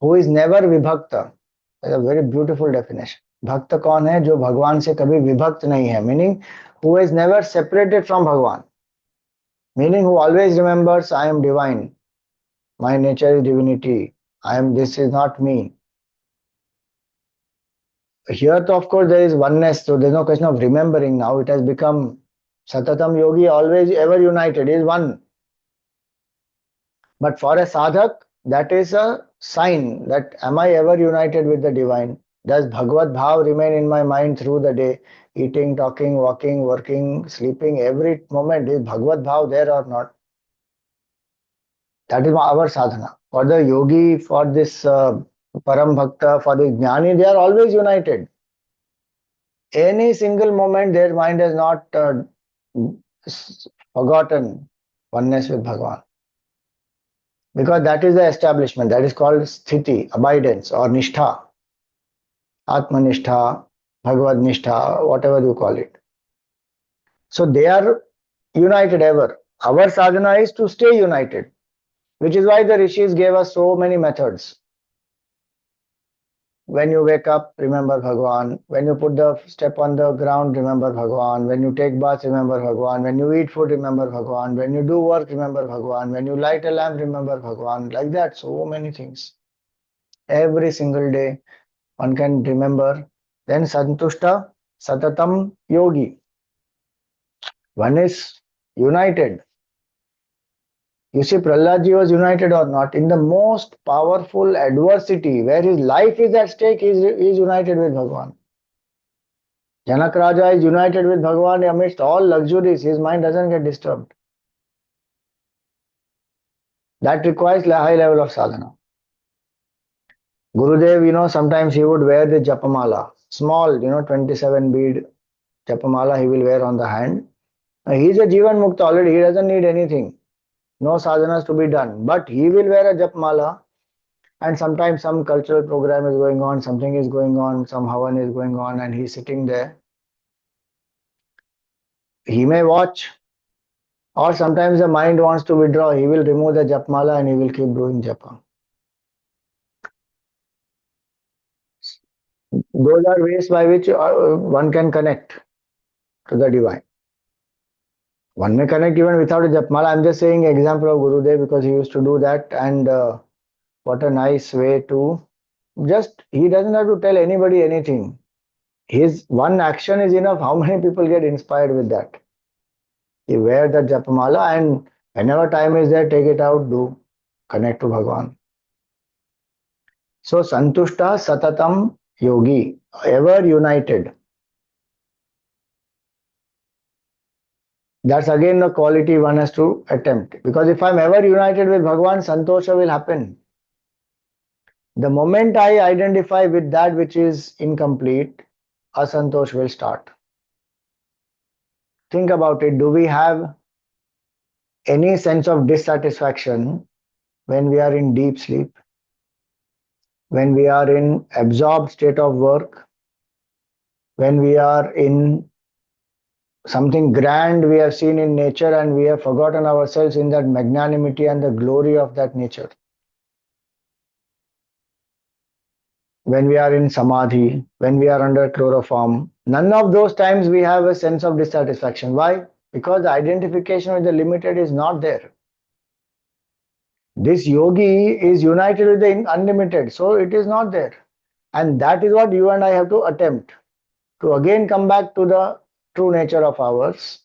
Who is never vibhakta. That's a very beautiful definition. भक्त कौन है जो भगवान से कभी विभक्त नहीं है, meaning who is never separated from Bhagwan, meaning who always remembers I am divine, my nature is divinity, this is not me. Here of course there is oneness, so there is no question of remembering. Now it has become Satatam Yogi, always ever united, is one. But for a sadhak, that is a sign that am I ever united with the divine? Does Bhagavad Bhav remain in my mind through the day? Eating, talking, walking, working, sleeping, every moment, is Bhagavad Bhav there or not? That is our sadhana. For the yogi, for this Param Bhakta, for the Jnani, they are always united. Any single moment their mind has not forgotten oneness with Bhagavan. Because that is the establishment, that is called sthiti, abidance or nishtha, atmanishtha, Bhagavad nishtha, whatever you call it. So they are united ever. Our sadhana is to stay united, which is why the rishis gave us so many methods. When you wake up, remember Bhagwan. When you put the step on the ground, remember Bhagwan. When you take bath, remember Bhagwan. When you eat food, remember Bhagwan. When you do work, remember Bhagwan. When you light a lamp, remember Bhagwan. Like that, so many things. Every single day, one can remember. Then Santushta, Satatam Yogi. One is united. You see, Prahlad was united or not. In the most powerful adversity, where his life is at stake, he is united with Bhagwan. Janak Raja is united with Bhagwan amidst all luxuries. His mind doesn't get disturbed. That requires a high level of sadhana. Gurudev, sometimes he would wear the japamala, small, 27 bead japamala he will wear on the hand. He's a Jivan Mukta already, he doesn't need anything. No sadhanas to be done. But he will wear a japamala, and sometimes some cultural program is going on, something is going on, some havan is going on, and he's sitting there. He may watch, or sometimes the mind wants to withdraw. He will remove the japmala and he will keep doing japa. Those are ways by which one can connect to the divine. One may connect even without a japmala. I'm just saying example of Gurudev because he used to do that, and what a nice way to just, he doesn't have to tell anybody anything. His one action is enough. How many people get inspired with that? You wear the japamala, and whenever time is there, take it out, do connect to Bhagwan. So Santushta Satatam Yogi, ever united. That's again the quality one has to attempt. Because if I'm ever united with Bhagwan, Santosha will happen. The moment I identify with that which is incomplete, Asantosh will start. Think about it. Do we have any sense of dissatisfaction when we are in deep sleep? When we are in absorbed state of work? When we are in something grand we have seen in nature and we have forgotten ourselves in that magnanimity and the glory of that nature? When we are in samadhi, when we are under chloroform, none of those times we have a sense of dissatisfaction. Why? Because the identification with the limited is not there. This yogi is united with the unlimited, so it is not there. And that is what you and I have to attempt to again come back to the true nature of ours,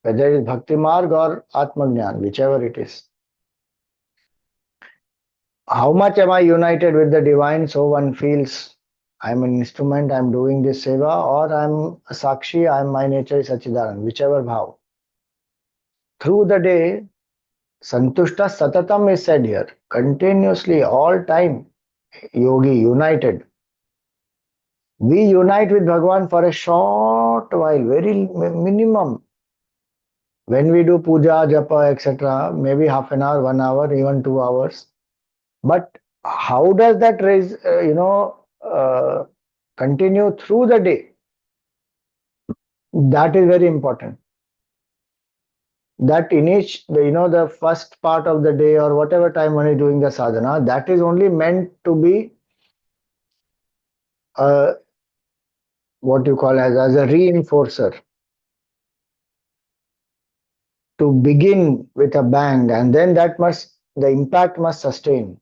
whether it is Bhakti Marg or Atmagnan, whichever it is. How much am I united with the divine so one feels I'm an instrument, I'm doing this seva, or I'm a sakshi, my nature is Sachidanand, whichever bhav. Through the day, Santushta Satatam is said here, continuously, all time, yogi, united. We unite with Bhagwan for a short while, very minimum. When we do puja, japa, etc., maybe half an hour, 1 hour, even 2 hours. But how does that raise, continue through the day? That is very important. That in each, the first part of the day or whatever time one is doing the sadhana, that is only meant to be what you call as a reinforcer. To begin with a bang, and then the impact must sustain.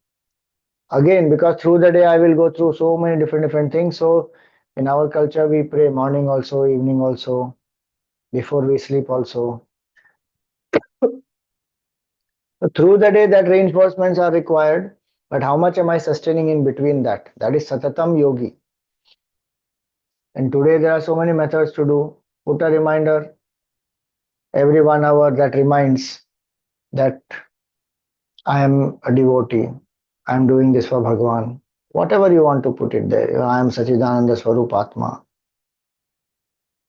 Again, because through the day I will go through so many different things. So in our culture, we pray morning also, evening also, before we sleep also. Through the day, that reinforcements are required, but how much am I sustaining in between that? That is Satatam Yogi. And today there are so many methods to do. Put a reminder every 1 hour that reminds that I am a devotee. I am doing this for Bhagwan. Whatever you want to put it there. I am Sachidananda Swarup Atma.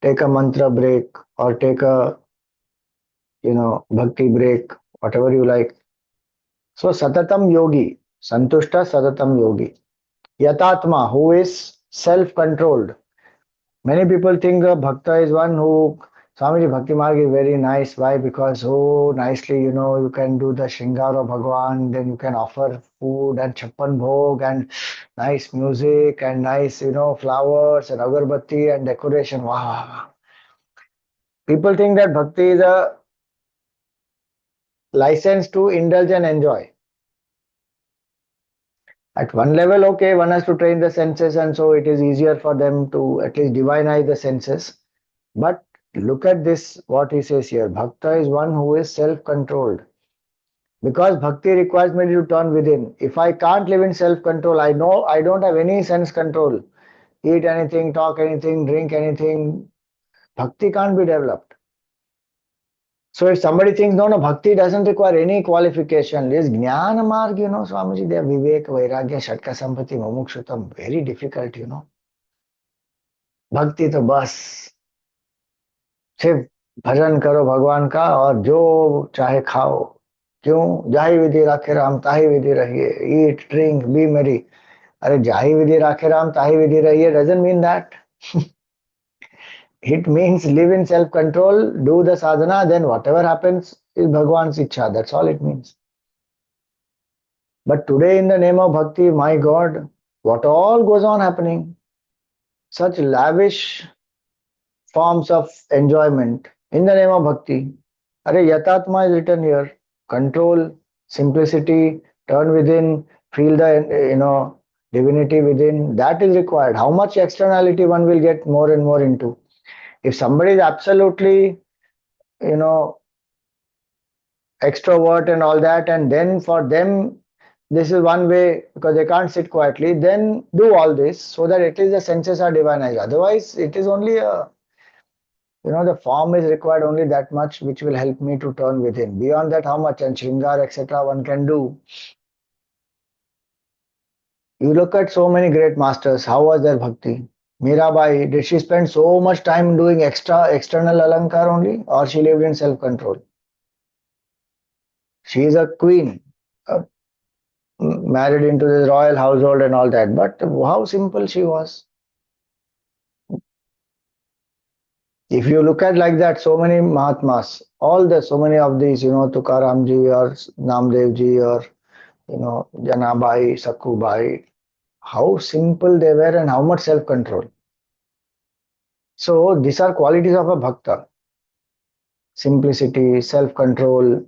Take a mantra break or take a bhakti break, whatever you like. So Satatam Yogi, Santushta Satatam Yogi. Yatatma, who is self-controlled. Many people think a bhakta is one who, Swamiji, Bhakti Marg is very nice. Why? Because so nicely, you can do the Shringar of Bhagwan, then you can offer food and chappan bhog and nice music and nice, flowers and agarbatti and decoration. Wow. People think that bhakti is a license to indulge and enjoy. At one level, okay, one has to train the senses, and so it is easier for them to at least divinize the senses. But look at this, what he says here. Bhakta is one who is self-controlled. Because bhakti requires me to turn within. If I can't live in self-control, I know I don't have any sense control. Eat anything, talk anything, drink anything. Bhakti can't be developed. So if somebody thinks, no, no, bhakti doesn't require any qualification, this jnana marg, Swamiji, they have vivek, vairagya, shatka sampati, mumukshutvam, very difficult. भक्ति तो बस सिर्फ भजन करो भगवान का और जो चाहे खाओ क्यों जाहि विधि राखे राम ताहि विधि रहिए ईट ड्रिंक बी मेरी अरे जाहि विधि राखे राम ताहि विधि रहिए doesn't mean that. It means live in self control, do the sadhana, then whatever happens is Bhagwan's ichha, that's all it means. But today in the name of bhakti, my God, what all goes on happening, such lavish forms of enjoyment in the name of bhakti. Are Yatatma is written here. Control, simplicity, turn within, feel the divinity within. That is required. How much externality one will get more and more into. If somebody is absolutely, you know, extrovert and all that, and then for them this is one way because they can't sit quietly, then do all this so that at least the senses are divinized. Otherwise, it is only a the form is required only that much which will help me to turn within. Beyond that, how much and Shringar, etc., one can do. You look at so many great masters, how was their bhakti? Mirabai, did she spend so much time doing external alankar only, or she lived in self control? She is a queen, uh, married into the royal household and all that, but how simple she was. If you look at like that, so many Mahatmas, so many of these, Tukaram ji or Namdev ji or Janabai, Sakhubai, how simple they were and how much self-control. So these are qualities of a bhakta. Simplicity, self-control.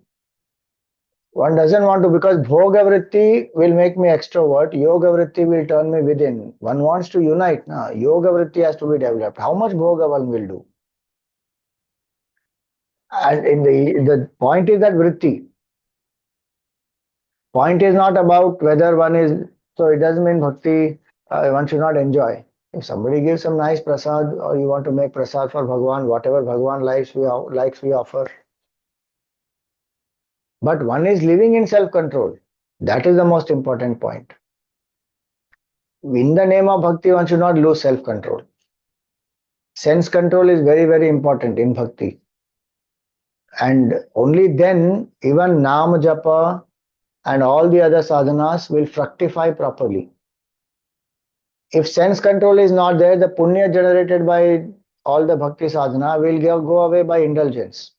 One doesn't want to, because bhoga vritti will make me extrovert, yoga vritti will turn me within. One wants to unite. Now, yoga vritti has to be developed. How much bhoga one will do? And in the point is that vritti. Point is not about whether one is, so it doesn't mean bhakti, one should not enjoy. If somebody gives some nice prasad or you want to make prasad for Bhagwan, whatever Bhagwan likes, we offer. But one is living in self-control. That is the most important point. In the name of bhakti, one should not lose self-control. Sense control is very, very important in bhakti. And only then, even Nam Japa and all the other sadhanas will fructify properly. If sense control is not there, the punya generated by all the bhakti sadhana will go away by indulgence.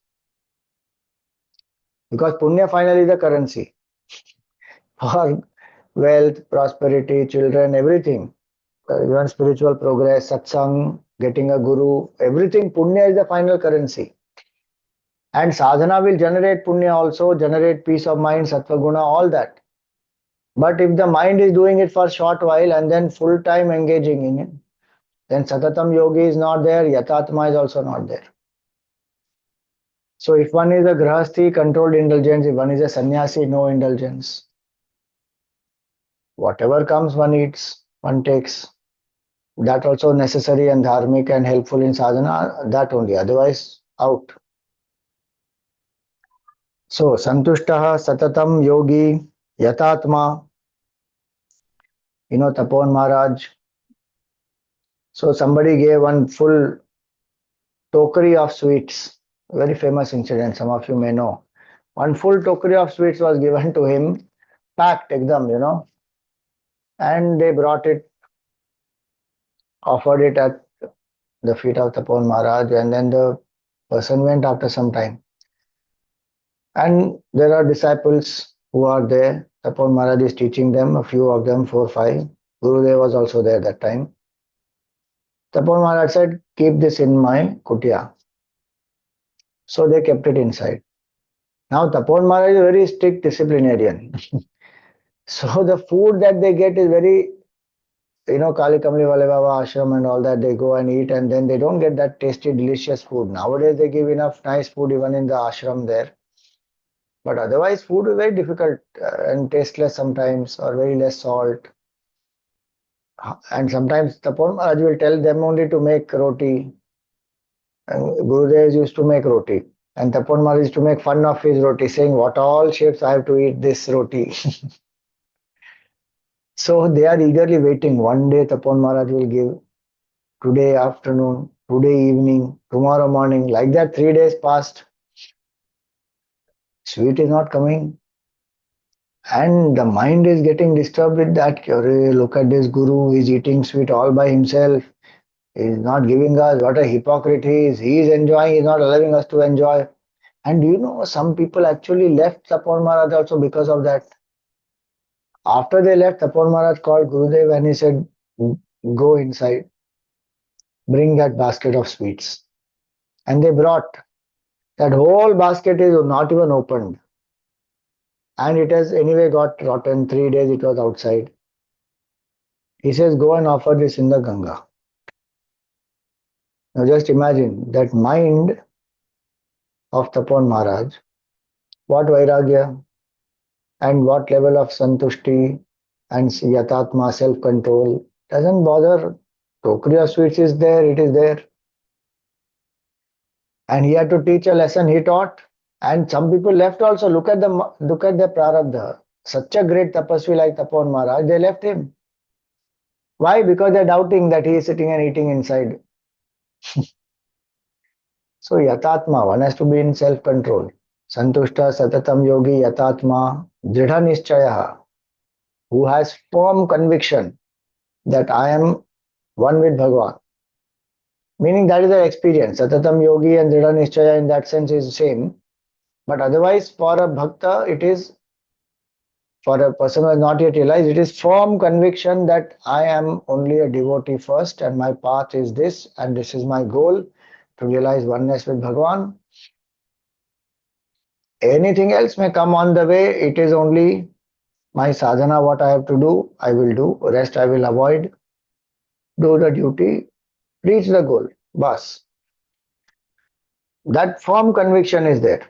Because punya finally is the currency for wealth, prosperity, children, everything. Even spiritual progress, satsang, getting a guru, everything, punya is the final currency. And sadhana will generate punya also, generate peace of mind, sattva guna, all that. But if the mind is doing it for a short while and then full time engaging in it, then Satatam Yogi is not there, Yatatma is also not there. So if one is a Grahasthi, controlled indulgence, if one is a sannyasi, no indulgence. Whatever comes, one eats, one takes. That also necessary and dharmic and helpful in sadhana, that only, otherwise out. So, Santushtaha, Satatam Yogi, Yatatma, Tapon Maharaj. So somebody gave one full tokery of sweets. Very famous incident, some of you may know. One full tokery of sweets was given to him, packed ekdam, and they brought it, offered it at the feet of Tapon Maharaj, and then the person went after some time. And there are disciples who are there. Tapon Maharaj is teaching them, a few of them, 4, 5. Gurudev was also there that time. Tapon Maharaj said, keep this in my kutia. So they kept it inside. Now Tapon Maharaj is a very strict disciplinarian. So the food that they get is very, Kali Kamli Wale Baba Ashram and all that, they go and eat and then they don't get that tasty, delicious food. Nowadays they give enough nice food even in the ashram there. But otherwise, food is very difficult and tasteless sometimes, or very less salt. And sometimes Tapan Maharaj will tell them only to make roti. And Gurudevs used to make roti. And Tapan Maharaj used to make fun of his roti, saying, "What all shapes I have to eat this roti." So they are eagerly waiting. One day Tapan Maharaj will give, today afternoon, today evening, tomorrow morning. Like that, 3 days passed. Sweet is not coming. And the mind is getting disturbed with that. "Arey, look at this guru, he's eating sweet all by himself. He's not giving us, what a hypocrite he is. He is enjoying, he's not allowing us to enjoy." And you know, some people actually left Tapan Maharaj also because of that. After they left, Tapan Maharaj called Gurudev and he said, "Go inside, bring that basket of sweets." And they brought. That whole basket is not even opened. And it has anyway got rotten. 3 days it was outside. He says, "Go and offer this in the Ganga." Now just imagine that mind of Tapan Maharaj, what vairagya and what level of santushti and yatatma, self-control, doesn't bother. Tokri of sweets is there, it is there. And he had to teach a lesson, he taught. And some people left also. Look at the prarabdha. Such a great tapasvi like Tapan Maharaj, they left him. Why? Because they're doubting that he is sitting and eating inside. So yatatma, one has to be in self-control. Santushta satatam yogi yatatma dridha nischaya, who has firm conviction that I am one with Bhagavan. Meaning that is the experience. Satatam yogi and dridha nischaya in that sense is same. But otherwise, for a bhakta, it is, for a person who has not yet realized, it is firm conviction that I am only a devotee first and my path is this and this is my goal, to realize oneness with Bhagavan. Anything else may come on the way. It is only my sadhana, what I have to do, I will do. Rest I will avoid. Do the duty, reach the goal. Bas. That firm conviction is there.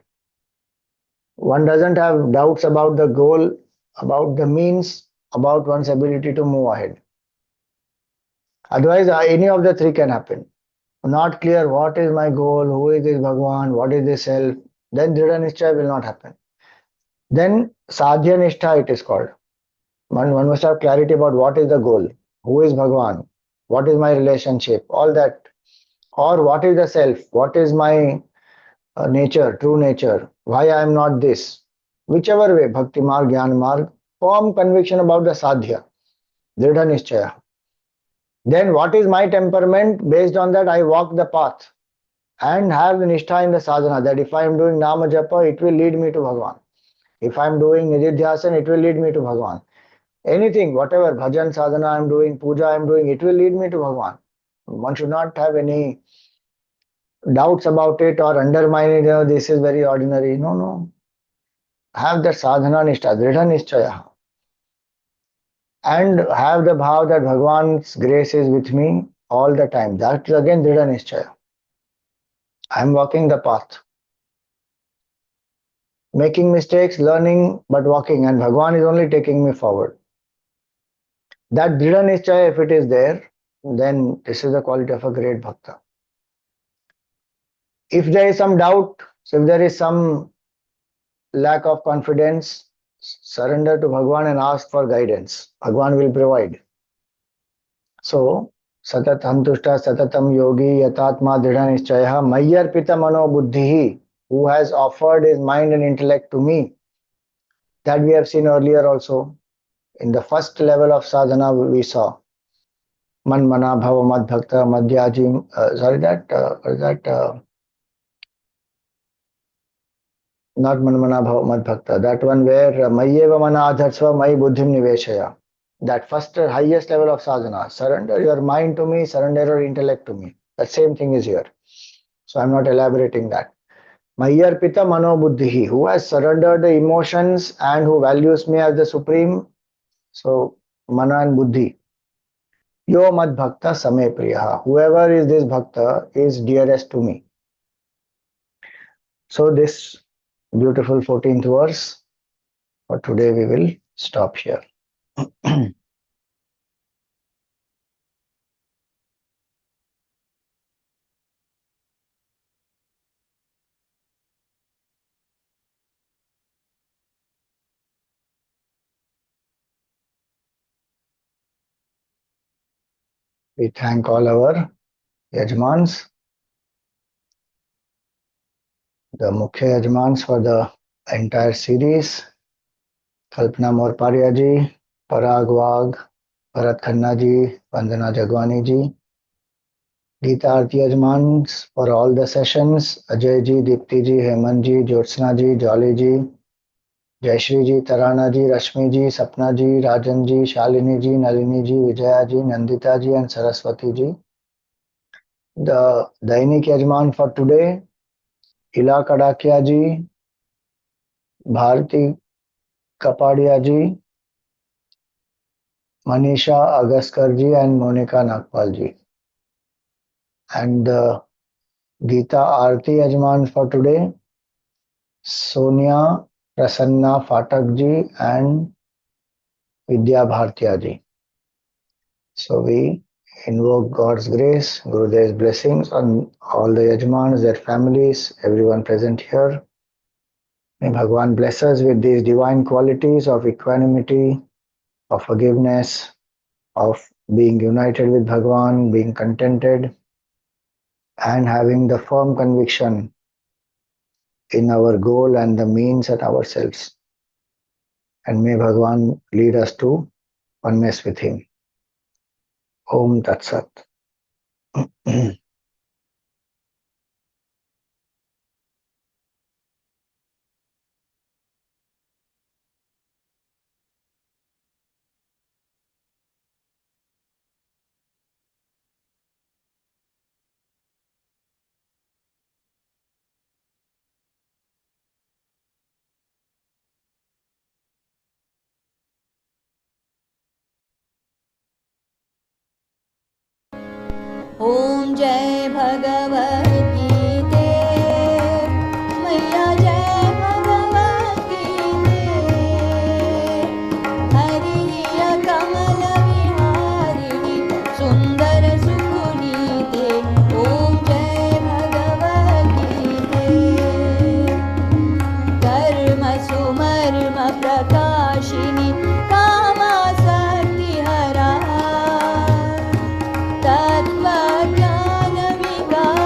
One doesn't have doubts about the goal, about the means, about one's ability to move ahead. Otherwise, any of the three can happen. Not clear what is my goal, who is this Bhagwan, what is this self, then Dhrida Nischay will not happen. Then Sadhya Nishtha it is called. One must have clarity about what is the goal, who is Bhagwan, what is my relationship, all that. Or what is the self, what is my nature, true nature, why I am not this. Whichever way, Bhakti Marg, Jnana Marg, firm conviction about the Sadhya, Dhrida Nischaya. Then what is my temperament? Based on that, I walk the path and have the nishtha in the sadhana, that if I am doing Nama Japa, it will lead me to Bhagavan. If I am doing Nididhyasan, it will lead me to Bhagavan. Anything, whatever, bhajan sadhana I am doing, puja I am doing, it will lead me to Bhagavan. One should not have any doubts about it or undermine it, this is very ordinary. No, no. Have that sadhana nishtha, dridha nischaya. And have the bhav that Bhagavan's grace is with me all the time. That is again dridha nischaya. I am walking the path. Making mistakes, learning, but walking, and Bhagavan is only taking me forward. That dridha nischaya, if it is there, then this is the quality of a great bhakta. If there is some doubt, so if there is some lack of confidence, surrender to Bhagavan and ask for guidance. Bhagavan will provide. So, satat hantushta satatam yogi yatatma dridha nischaya mayyarpita mano buddhihi, who has offered his mind and intellect to me. That we have seen earlier also. In the first level of sadhana we saw man mana bhava mad bhakta madhyaji, not man mana bhava mad bhakta, that one where mayyeva mana adharsva mai buddhim niveshaya. That first highest level of sadhana, surrender your mind to me, surrender your intellect to me. The same thing is here. So I'm not elaborating that. Mayyarpita mano buddhihi, who has surrendered the emotions and who values me as the supreme. So mana and buddhi. Yo mad bhakta same priya. Whoever is this bhakta is dearest to me. So this beautiful 14th verse. But today we will stop here. We thank all our Yajmans, the Mukhya Yajmans for the entire series. Kalpana Morparia ji, Parag Wagh, Bharat Khanna ji, Vandana Jagwani ji. Geeta Aarti Yajmans for all the sessions. Ajay ji, Deepti ji, Hemant ji, Jyotsna ji, Jolly ji, Jayashri ji, Tarana ji, Rashmi ji, Sapna ji, Rajan ji, Shalini ji, Nalini ji, Vijaya ji, Nandita ji and Saraswati ji. The Dainik Yajman for today, Ila Kadakia ji, Bharati Kapadia ji, Manisha Agaskar ji and Monica Nagpal ji. And the Geeta Aarti Yajman for today, Sonia Prasanna Phatak ji and Vidya Bhartiya ji. So we invoke God's grace, Gurudev's blessings on all the Yajmans, their families, everyone present here. May Bhagwan bless us with these divine qualities of equanimity, of forgiveness, of being united with Bhagwan, being contented, and having the firm conviction in our goal and the means at ourselves. And may Bhagwan lead us to oneness with Him. Om Tat Sat. ॐ जय भगवद्गीते मैया जय भगवद्गीते हरिया कमल विहारिणि सुन्दर सुपुनीते ॐ जय भगवद्गीते कर्म सुमर्म प्रकाशिनि कामासक्तिहरा तत्त्वज्ञान विकास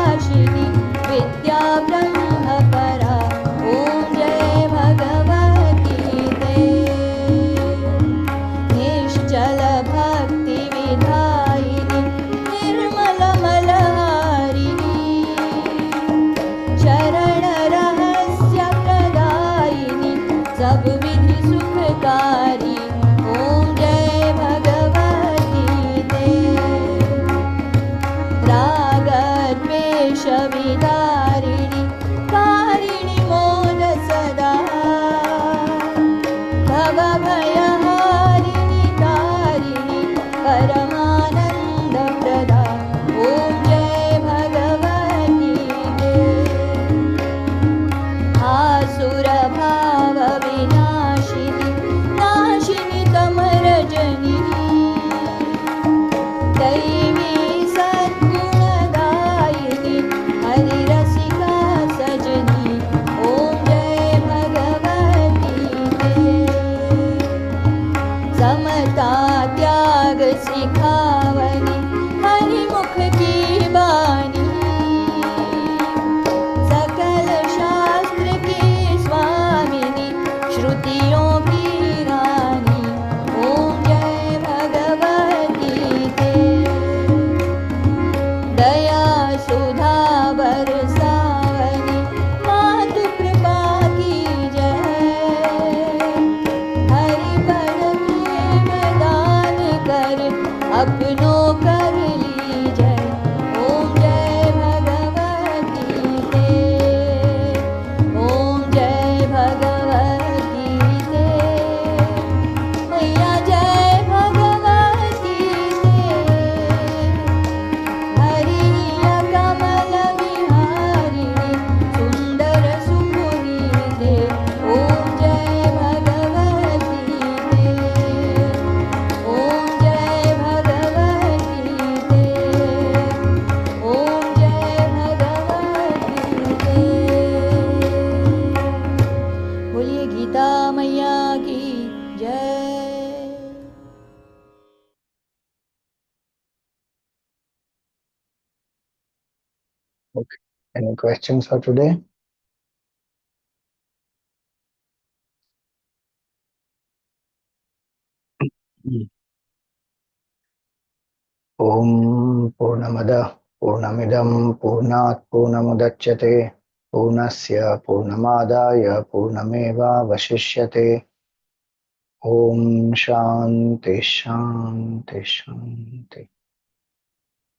Okay. Any questions for today? Mm. Om Purnamada Purnamidam Purnat Purnamudachyate Purnasya Purnamadaya Purnameva Vashishyate. Om Shanti Shanti Shanti.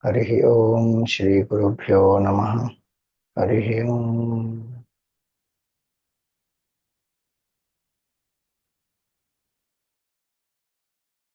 Harihi Om Shri Gurubhyo Namaha. Harihi Om.